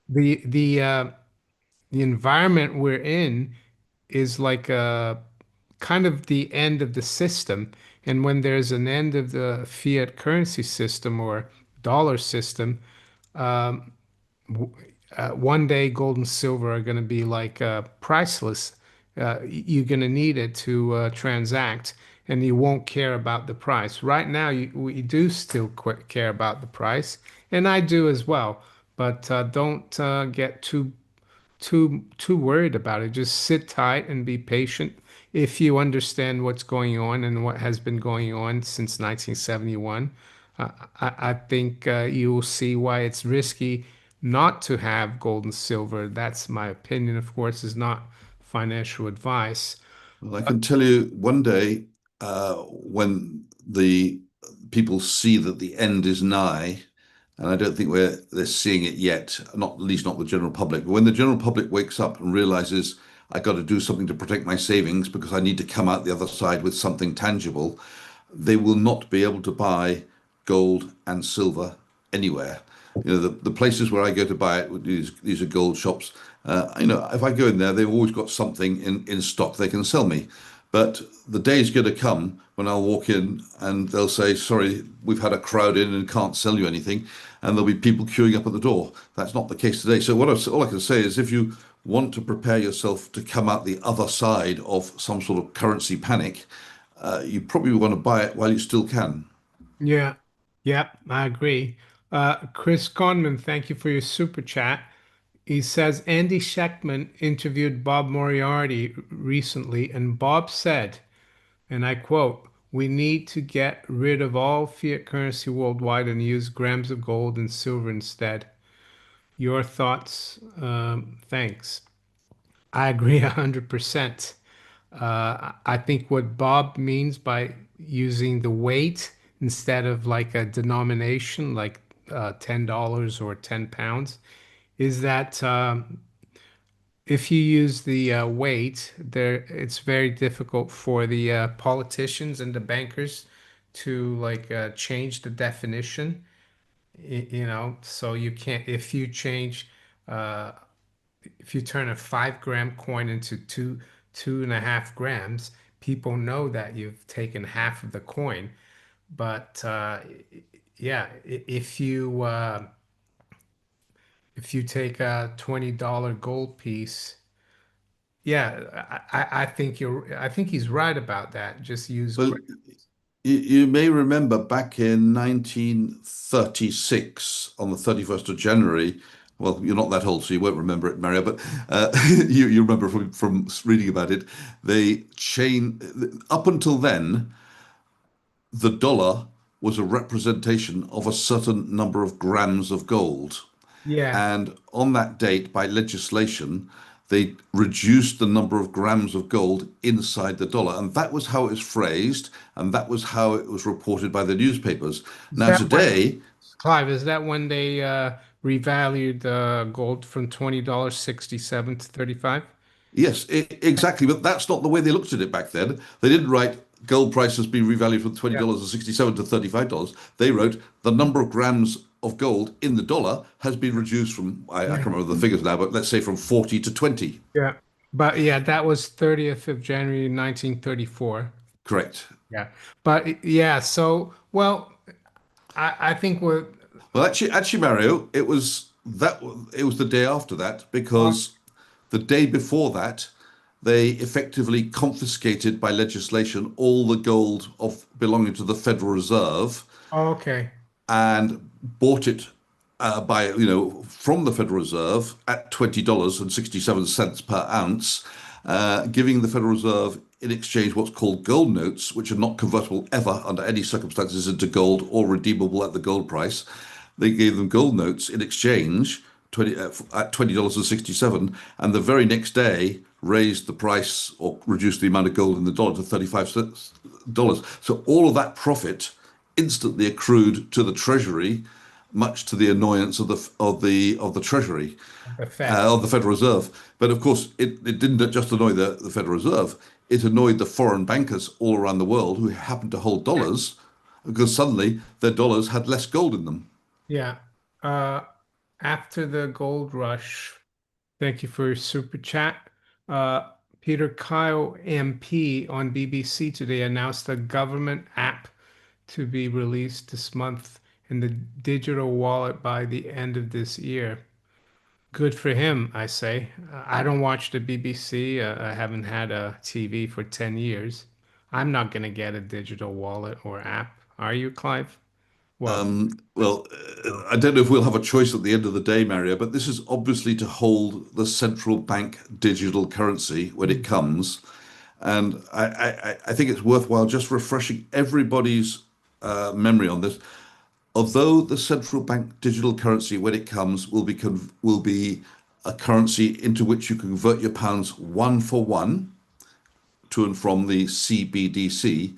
the the environment we're in is like a kind of the end of the system. And when there's an end of the fiat currency system or dollar system, one day gold and silver are going to be like priceless. You're going to need it to transact, and you won't care about the price. Right now, we do still care about the price, and I do as well. But don't get too worried about it. Just sit tight and be patient. If you understand what's going on and what has been going on since 1971, I think you will see why it's risky not to have gold and silver. That's my opinion, of course, is not financial advice. Well, I can tell you one day when the people see that the end is nigh, And I don't think they're seeing it yet, not at least not the general public. But when the general public wakes up and realizes I got to do something to protect my savings because I need to come out the other side with something tangible, they will not be able to buy gold and silver anywhere. The places where I go to buy it, these are gold shops. If I go in there, they've always got something in stock they can sell me. But the day's going to come when I'll walk in and they'll say, sorry, we've had a crowd in and can't sell you anything. And there'll be people queuing up at the door. That's not the case today. So all I can say is if you want to prepare yourself to come out the other side of some sort of currency panic, you probably want to buy it while you still can. Yeah. Yep, I agree. Chris Conman, thank you for your super chat. He says Andy Schechtman interviewed Bob Moriarty recently, and Bob said, and I quote, "We need to get rid of all fiat currency worldwide and use grams of gold and silver instead." Your thoughts? Thanks. I agree 100%. I think what Bob means by using the weight instead of like a denomination, like $10 or 10 pounds, is that if you use the weight, it's very difficult for the politicians and the bankers to like change the definition. So you can't uh, if you turn a 5 gram coin into 2.5 grams, people know that you've taken half of the coin. But yeah, if you take a $20 gold piece, yeah, I think he's right about that. Just use Well, you may remember back in 1936, on the 31st of January, well, you're not that old, so you won't remember it, Mario, but you remember from reading about it. Up until then, the dollar was a representation of a certain number of grams of gold. Yeah, And on that date, by legislation, they reduced the number of grams of gold inside the dollar. And that was how it was phrased, and that was how it was reported by the newspapers. is Now, that when today, Clive? Is that when they revalued gold from $20.67 to 35? yes, exactly. But that's not the way they looked at it back then. They didn't write gold price has been revalued from Yeah, $20.67 to $35. They wrote the number of grams of gold in the dollar has been reduced from, I yeah, can't remember the figures now, but let's say from 40 to 20. yeah. But yeah, that was 30th of January 1934. Correct. Yeah. But yeah, so well, I think we're Well, actually, Mario, it was the day after that oh, because the day before that, they effectively confiscated by legislation all the gold of belonging to the Federal Reserve okay. and bought it from the Federal Reserve at $20.67 per ounce, giving the Federal Reserve in exchange what's called gold notes, which are not convertible ever under any circumstances into gold or redeemable at the gold price. They gave them gold notes in exchange 20, at $20.67, and the very next day raised the price or reduced the amount of gold in the dollar to $35. So all of that profit instantly accrued to the Treasury, much to the annoyance of the Treasury, The Fed. of the Federal Reserve. But of course, it didn't just annoy the Federal Reserve; it annoyed the foreign bankers all around the world who happened to hold dollars, because suddenly their dollars had less gold in them. Yeah. Uh, After the gold rush, thank you for your super chat. Uh, Peter Kyle MP on BBC today announced a government app to be released this month in the digital wallet by the end of this year. Good for him, I say. I don't watch the BBC. I haven't had a TV for 10 years. I'm not going to get a digital wallet or app. Are you, Clive? Well, Well, I don't know if we'll have a choice at the end of the day, Mario, but this is obviously to hold the central bank digital currency when it comes. And I think it's worthwhile just refreshing everybody's memory on this. Although the central bank digital currency, when it comes, will be a currency into which you convert your pounds one for one to and from the CBDC,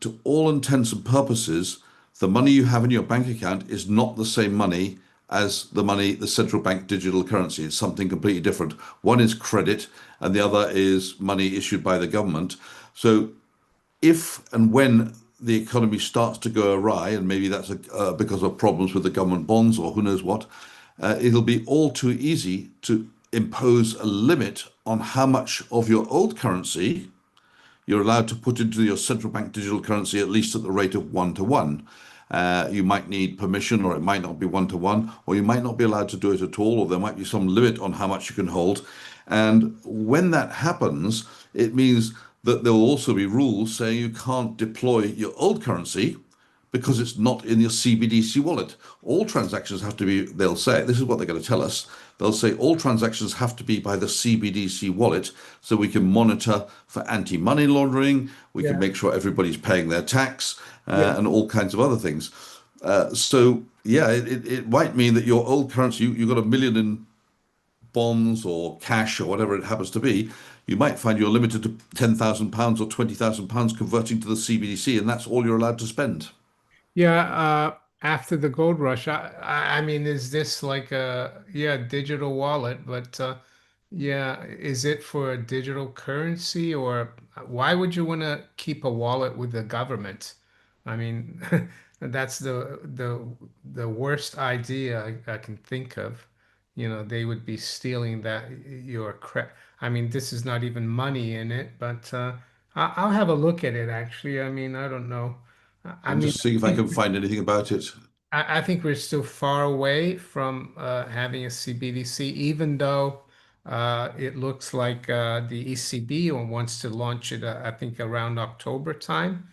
to all intents and purposes, the money you have in your bank account is not the same money as the money, the central bank digital currency. It's something completely different. One is credit, and the other is money issued by the government. So if and when the economy starts to go awry, and maybe that's because of problems with the government bonds or who knows what, it'll be all too easy to impose a limit on how much of your old currency you're allowed to put into your central bank digital currency, at least at the rate of 1 to 1. You might need permission, or it might not be 1 to 1, or you might not be allowed to do it at all, or there might be some limit on how much you can hold. And when that happens, it means that there will also be rules saying you can't deploy your old currency because it's not in your CBDC wallet. All transactions have to be, they'll say, this is what they're going to tell us. They'll say all transactions have to be by the CBDC wallet so we can monitor for anti-money laundering, we can Yeah. make sure everybody's paying their tax, Yeah. and all kinds of other things. So, yeah, it might mean that your old currency, you've got 1 million in bonds or cash or whatever it happens to be, you might find you're limited to £10,000 or £20,000 converting to the CBDC, and that's all you're allowed to spend. Yeah, after the gold rush, I mean, is this like a yeah digital wallet? But yeah, is it for a digital currency or why would you want to keep a wallet with the government? I mean, that's the worst idea I can think of. You know, they would be stealing that your cre. I mean, this is not even money in it, but I'll have a look at it actually. I mean, I don't know. I I'm mean, just seeing if I can find anything about it. I think we're still far away from having a CBDC, even though it looks like the ECB wants to launch it, I think, around October time.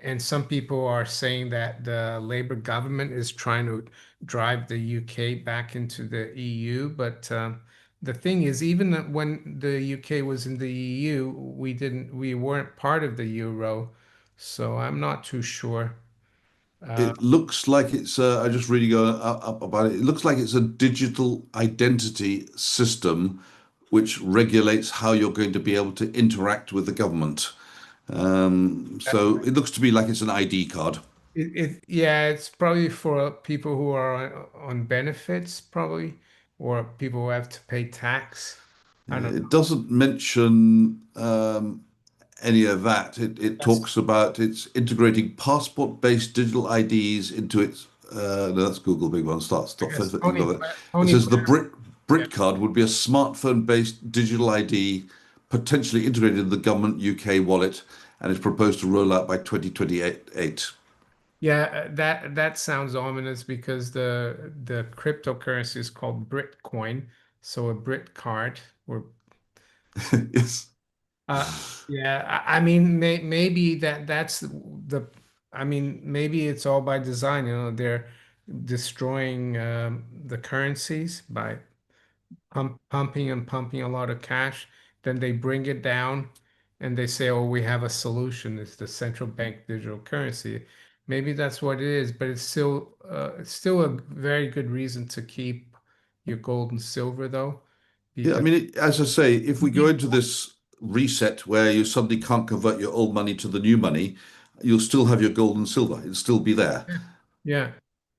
And some people are saying that the Labour government is trying to drive the UK back into the EU. But the thing is, even when the UK was in the EU, we weren't part of the euro. So I'm not too sure. Uh, It looks like it's, I just reading up about it. It looks like it's a digital identity system which regulates how you're going to be able to interact with the government. So it looks to me like it's an ID card. yeah, it's probably for people who are on benefits, probably, or people who have to pay tax. I don't It know. doesn't mention any of that. It That's talks about it's integrating passport-based digital IDs into its. No, that's Google Big One. I Stop. guess Ignore that. It Tony says the Blair. Yeah, Brit card would be a smartphone-based digital ID potentially integrated in the government UK wallet and is proposed to roll out by 2028. yeah, that sounds ominous because the cryptocurrency is called Britcoin, so a Brit card or Yes. Uh, yeah, I mean, maybe that's the, I mean, maybe it's all by design, you know, they're destroying the currencies by pumping and pumping a lot of cash. Then they bring it down and they say, oh, we have a solution. It's the central bank digital currency. Maybe that's what it is, but it's still a very good reason to keep your gold and silver though, Yeah, I because mean, as I say, if we go into this reset where you suddenly can't convert your old money to the new money, you'll still have your gold and silver. It'll still be there. yeah.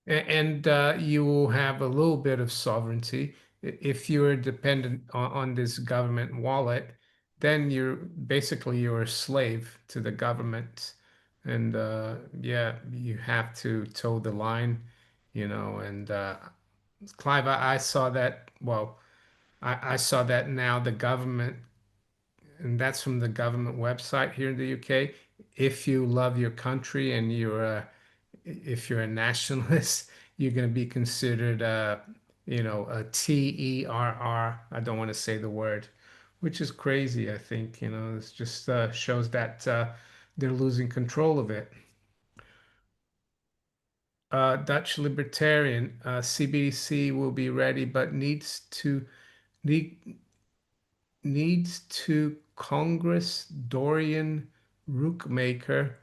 And you will have a little bit of sovereignty. If you're dependent on this government wallet, then you're a slave to the government. And yeah, you have to toe the line, you know. And Clive, I saw that. Well, I saw that now the government, and that's from the government website here in the UK. If you love your country and if you're a nationalist, you're going to be considered you know, a TERR. I don't want to say the word, which is crazy, I think. You know, it just shows that they're losing control of it. Dutch Libertarian, CBDC will be ready, but need, needs to Congress Dorian Rookmaker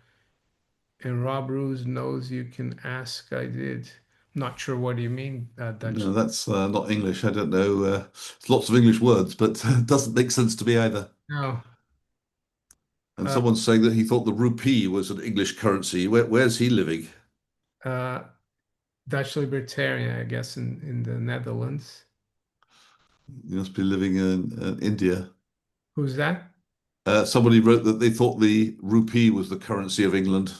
and Rob Ruse knows you can ask. I did. Not sure what do you mean, Dutch? No, that's not English. I don't know. It's lots of English words, but it doesn't make sense to me either. No. And Uh, someone's saying that he thought the rupee was an English currency. Where's he living? uh, Dutch libertarian, I guess, in the Netherlands. You must be living in India. Who's that? Somebody wrote that they thought the rupee was the currency of England.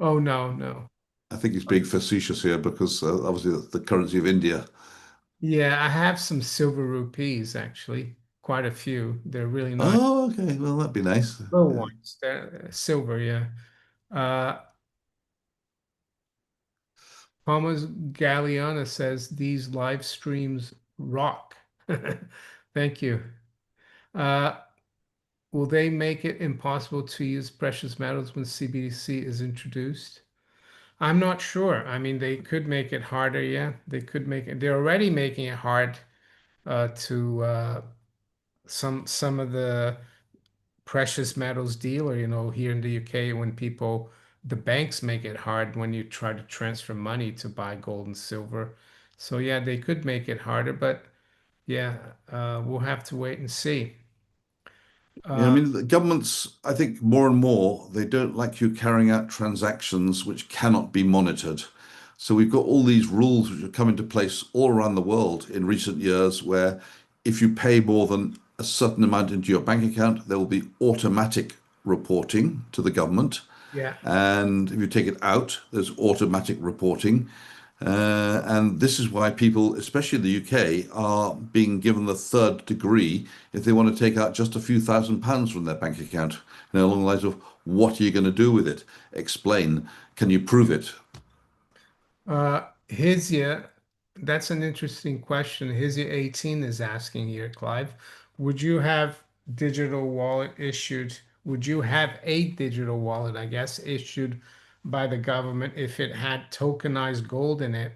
Oh, no, no. I think he's being facetious here because obviously that's the currency of India. Yeah, I have some silver rupees actually, quite a few. They're really nice. Oh, okay. Well, that'd be nice. Little Yeah. ones. They're silver, yeah. Uh, Thomas Galliana says these live streams rock. Thank you. Uh, will they make it impossible to use precious metals when CBDC is introduced? I'm not sure. I mean, they could make it harder, yeah. They could make it. They're already making it hard to some of the precious metals dealer, here in the UK when the banks make it hard when you try to transfer money to buy gold and silver. So yeah, they could make it harder, but yeah, we'll have to wait and see. Yeah, I Uh, mean, the governments, I think more and more, they don't like you carrying out transactions which cannot be monitored. So we've got all these rules which have come into place all around the world in recent years where if you pay more than a certain amount into your bank account, there will be automatic reporting to the government. yeah. And if you take it out, there's automatic reporting. And this is why people, especially in the UK, are being given the third degree if they want to take out just a few £1,000s from their bank account. Along the lines of, what are you going to do with it? Explain. Can you prove it? Hizia, that's an interesting question. Hizia 18 is asking here, Clive. Would you have digital wallet issued? Would you have a digital wallet, I guess, issued by the government if it had tokenized gold in it?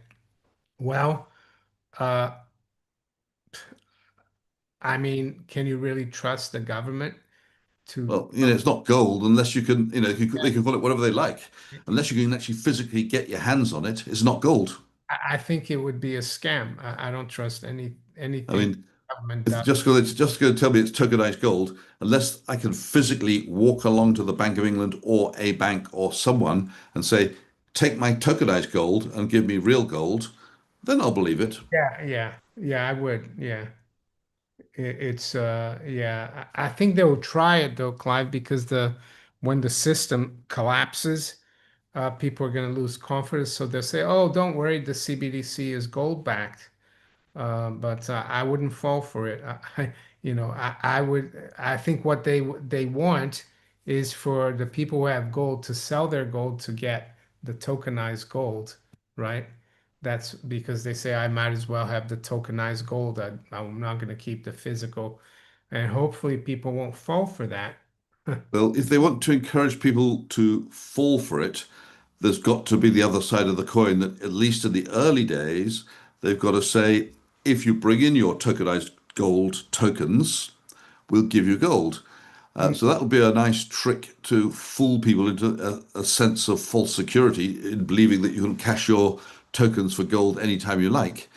Well, uh, I mean, can you really trust the government to, Well, it's not gold unless you can, they can call it whatever they like. Unless you can actually physically get your hands on it, it's not gold. I think it would be a scam. I don't trust I anything mean, the government it's does. just going to tell me it's tokenized gold, unless I can physically walk along to the Bank of England or a bank or someone and say, take my tokenized gold and give me real gold, then I'll believe it. Yeah, yeah, yeah, I would. Yeah. Yeah, I think they will try it though, Clive, because the when the system collapses, people are going to lose confidence. So they'll say, "Oh, don't worry, the CBDC is gold backed." But I wouldn't fall for it. I would. I think what they want is for the people who have gold to sell their gold to get the tokenized gold, right? That's because they say I might as well have the tokenized gold. I'm not going to keep the physical, and hopefully people won't fall for that. Well, if they want to encourage people to fall for it, there's got to be the other side of the coin that, at least in the early days, they've got to say, if you bring in your tokenized gold tokens, we'll give you gold. Mm. So that would be a nice trick to fool people into a sense of false security in believing that you can cash your tokens for gold anytime you like.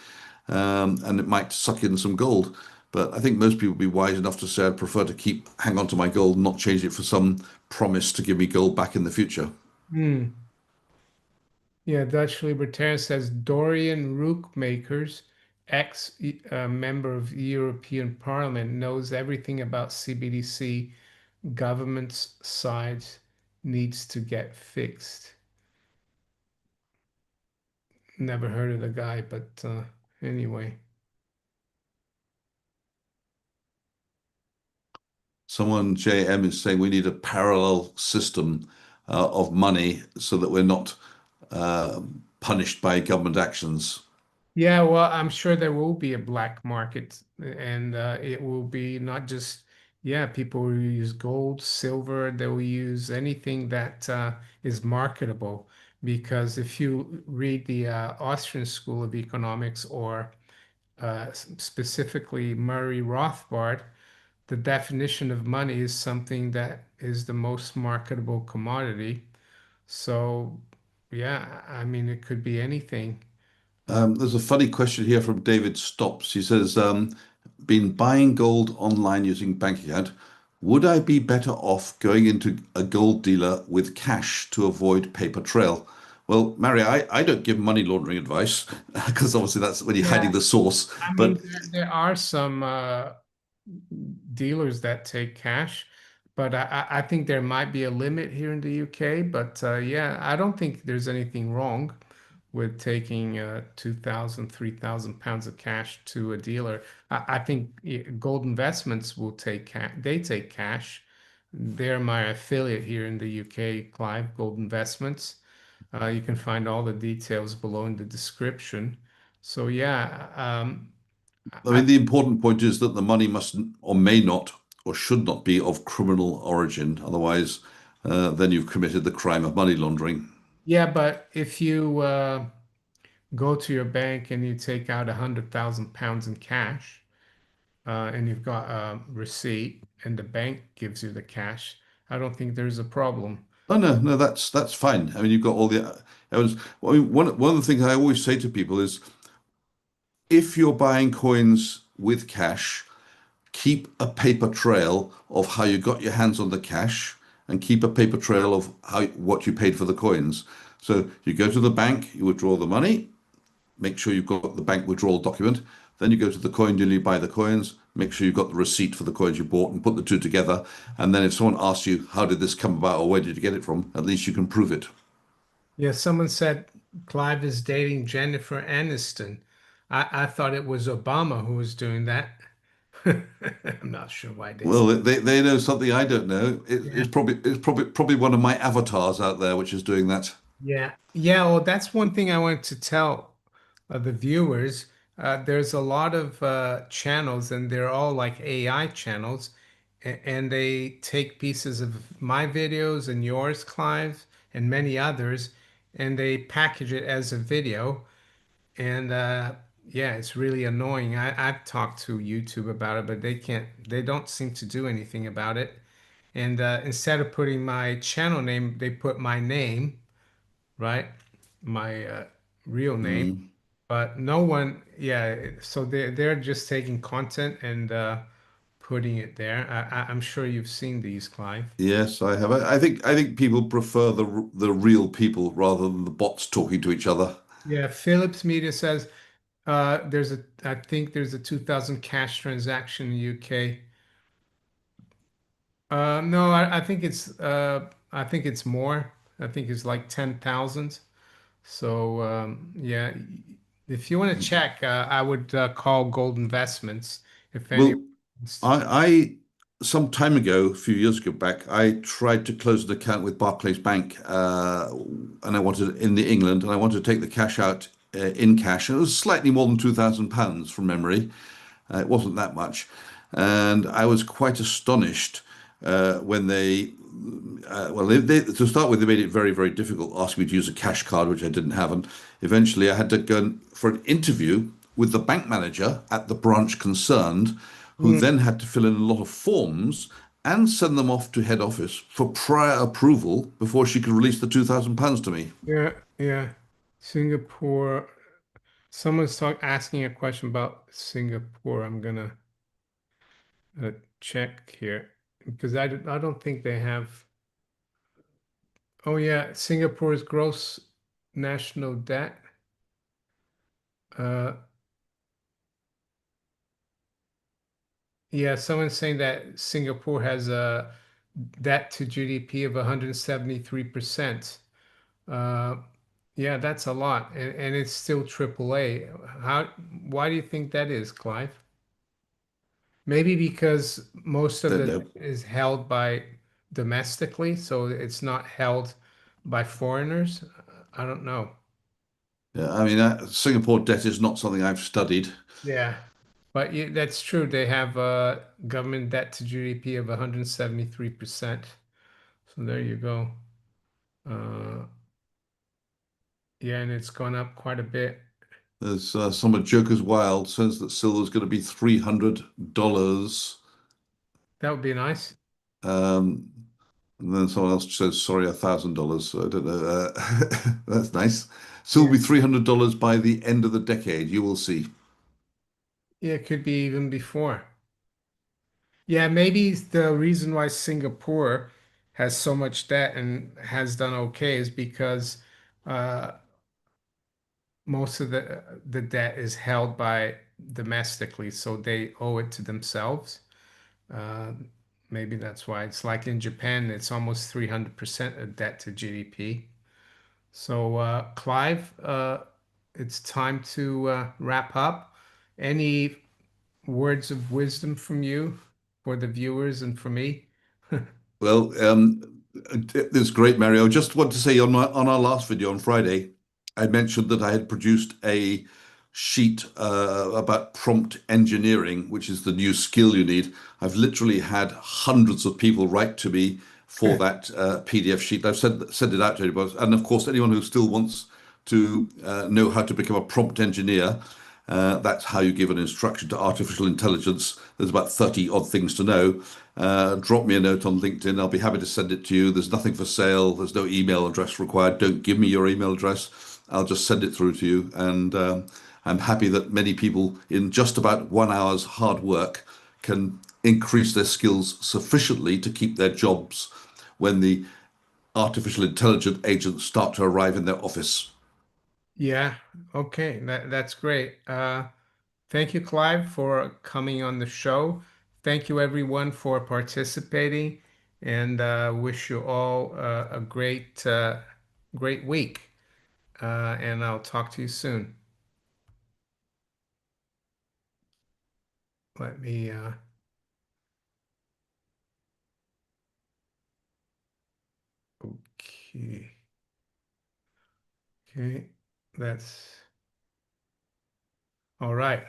And it might suck in some gold. But I think most people would be wise enough to say I'd prefer to hang on to my gold and not change it for some promise to give me gold back in the future. Mm. Yeah, Dutch Libertarian says Dorian Rookmakers, member of the European Parliament, knows everything about CBDC. Government's side needs to get fixed. Never heard of the guy, but anyway. Someone, JM, is saying we need a parallel system of money so that we're not uh, punished by government actions. Yeah, well, I'm sure there will be a black market, and it will be not just, yeah, people will use gold, silver, they will use anything that is marketable. Because if you read the Austrian School of Economics or specifically Murray Rothbard, the definition of money is something that is the most marketable commodity. So, yeah, I mean, it could be anything. There's a funny question here from David Stops. He says, been buying gold online using bank account. Would I be better off going into a gold dealer with cash to avoid paper trail? Well, Mary, I don't give money laundering advice because obviously that's when you're Yeah, hiding the source. I mean, But there are some dealers that take cash, but I think there might be a limit here in the UK. But yeah, I don't think there's anything wrong with taking 2,000, 3,000 pounds of cash to a dealer. I think Gold Investments will take cash. They take cash. They're my affiliate here in the UK, Clive, Gold Investments. You can find all the details below in the description. So yeah, I mean, the important point is that the money must or may not or should not be of criminal origin. Otherwise, then you've committed the crime of money laundering. yeah, but if you go to your bank and you take out 100,000 pounds in cash, and you've got a receipt, and the bank gives you the cash, I don't think there's a problem. Oh no, no, that's fine. I mean, you've got all the evidence. Well, I mean, one of the things I always say to people is, if you're buying coins with cash, keep a paper trail of how you got your hands on the cash, and keep a paper trail of how what you paid for the coins. So you go to the bank, you withdraw the money, make sure you've got the bank withdrawal document. Then you go to the coin dealer, you buy the coins, make sure you've got the receipt for the coins you bought and put the two together. And then if someone asks you, how did this come about or where did you get it from? At least you can prove it. Yeah, someone said Clive is dating Jennifer Aniston. I thought it was Obama who was doing that. I'm not sure why they Well, said. they know something I don't know. Yeah. It's probably one of my avatars out there which is doing that. Yeah. Yeah. Well, that's one thing I wanted to tell the viewers. There's a lot of channels, and they're all like AI channels, and they take pieces of my videos and yours, Clive, and many others, and they package it as a video. And yeah, it's really annoying. I've talked to YouTube about it, but they don't seem to do anything about it. And instead of putting my channel name, they put my name, right? My real name. Mm. But no one, yeah, so they're just taking content and putting it there. I'm sure you've seen these, Clive. Yes, I have. I think people prefer the real people rather than the bots talking to each other. Yeah, Philips Media says I think there's a 2,000 cash transaction in the UK. No, I think it's more. I think it's like 10,000. So yeah, if you want to check, I would call Gold Investments if anyone Well, wants to. I some time ago, a few years ago back, I tried to close an account with Barclays Bank, and I wanted in the England, and I wanted to take the cash out in cash. And it was slightly more than £2,000 from memory. It wasn't that much, and I was quite astonished when to start with, they made it very, very difficult, asking me to use a cash card, which I didn't have, and eventually I had to go for an interview with the bank manager at the branch concerned, who Mm, then had to fill in a lot of forms and send them off to head office for prior approval before she could release the £2,000 to me. yeah, yeah. Singapore. Asking a question about Singapore. I'm gonna check here because I don't think they have. Oh yeah, Singapore's gross national debt. Uh, yeah, someone's saying that Singapore has a debt to GDP of 173%. Uh, yeah, that's a lot, and it's still AAA. Why do you think that is, Clive? Maybe because most of Don't the know. debt is held by domestically, so it's not held by foreigners. I don't know. Yeah, I mean, Singapore debt is not something I've studied. Yeah. But yeah, that's true. They have a government debt to GDP of 173%. So there you go. Uh, yeah, and it's gone up quite a bit. There's someone Joker's Wild says that silver's going to be $300. That would be nice. Um, and then someone else says, sorry, $1,000. So I don't know. That's nice. Silver Yeah. will be $300 by the end of the decade. You will see. Yeah, it could be even before. Yeah, maybe the reason why Singapore has so much debt and has done okay is because uh, most of the debt is held by domestically, so they owe it to themselves. Uh, Maybe that's why it's like in Japan, it's almost 300% of debt to GDP. So, Clive, it's time to wrap up. Any words of wisdom from you for the viewers and for me? Well, it's great, Mario. I just want to say on our last video on Friday, I mentioned that I had produced a sheet about prompt engineering, which is the new skill you need. I've literally had hundreds of people write to me for that PDF sheet. I've sent it out to anybody, and of course, anyone who still wants to know how to become a prompt engineer. That's how you give an instruction to artificial intelligence. There's about 30 odd things to know. Drop me a note on LinkedIn. I'll be happy to send it to you. There's nothing for sale. There's no email address required. Don't give me your email address. I'll just send it through to you. And I'm happy that many people, in just about 1 hour's hard work, can increase their skills sufficiently to keep their jobs when the artificial intelligent agents start to arrive in their office. Yeah, okay, that's great. Thank you, Clive, for coming on the show. Thank you, everyone, for participating, and wish you all a great week. And I'll talk to you soon. Let me, okay, okay, that's all right.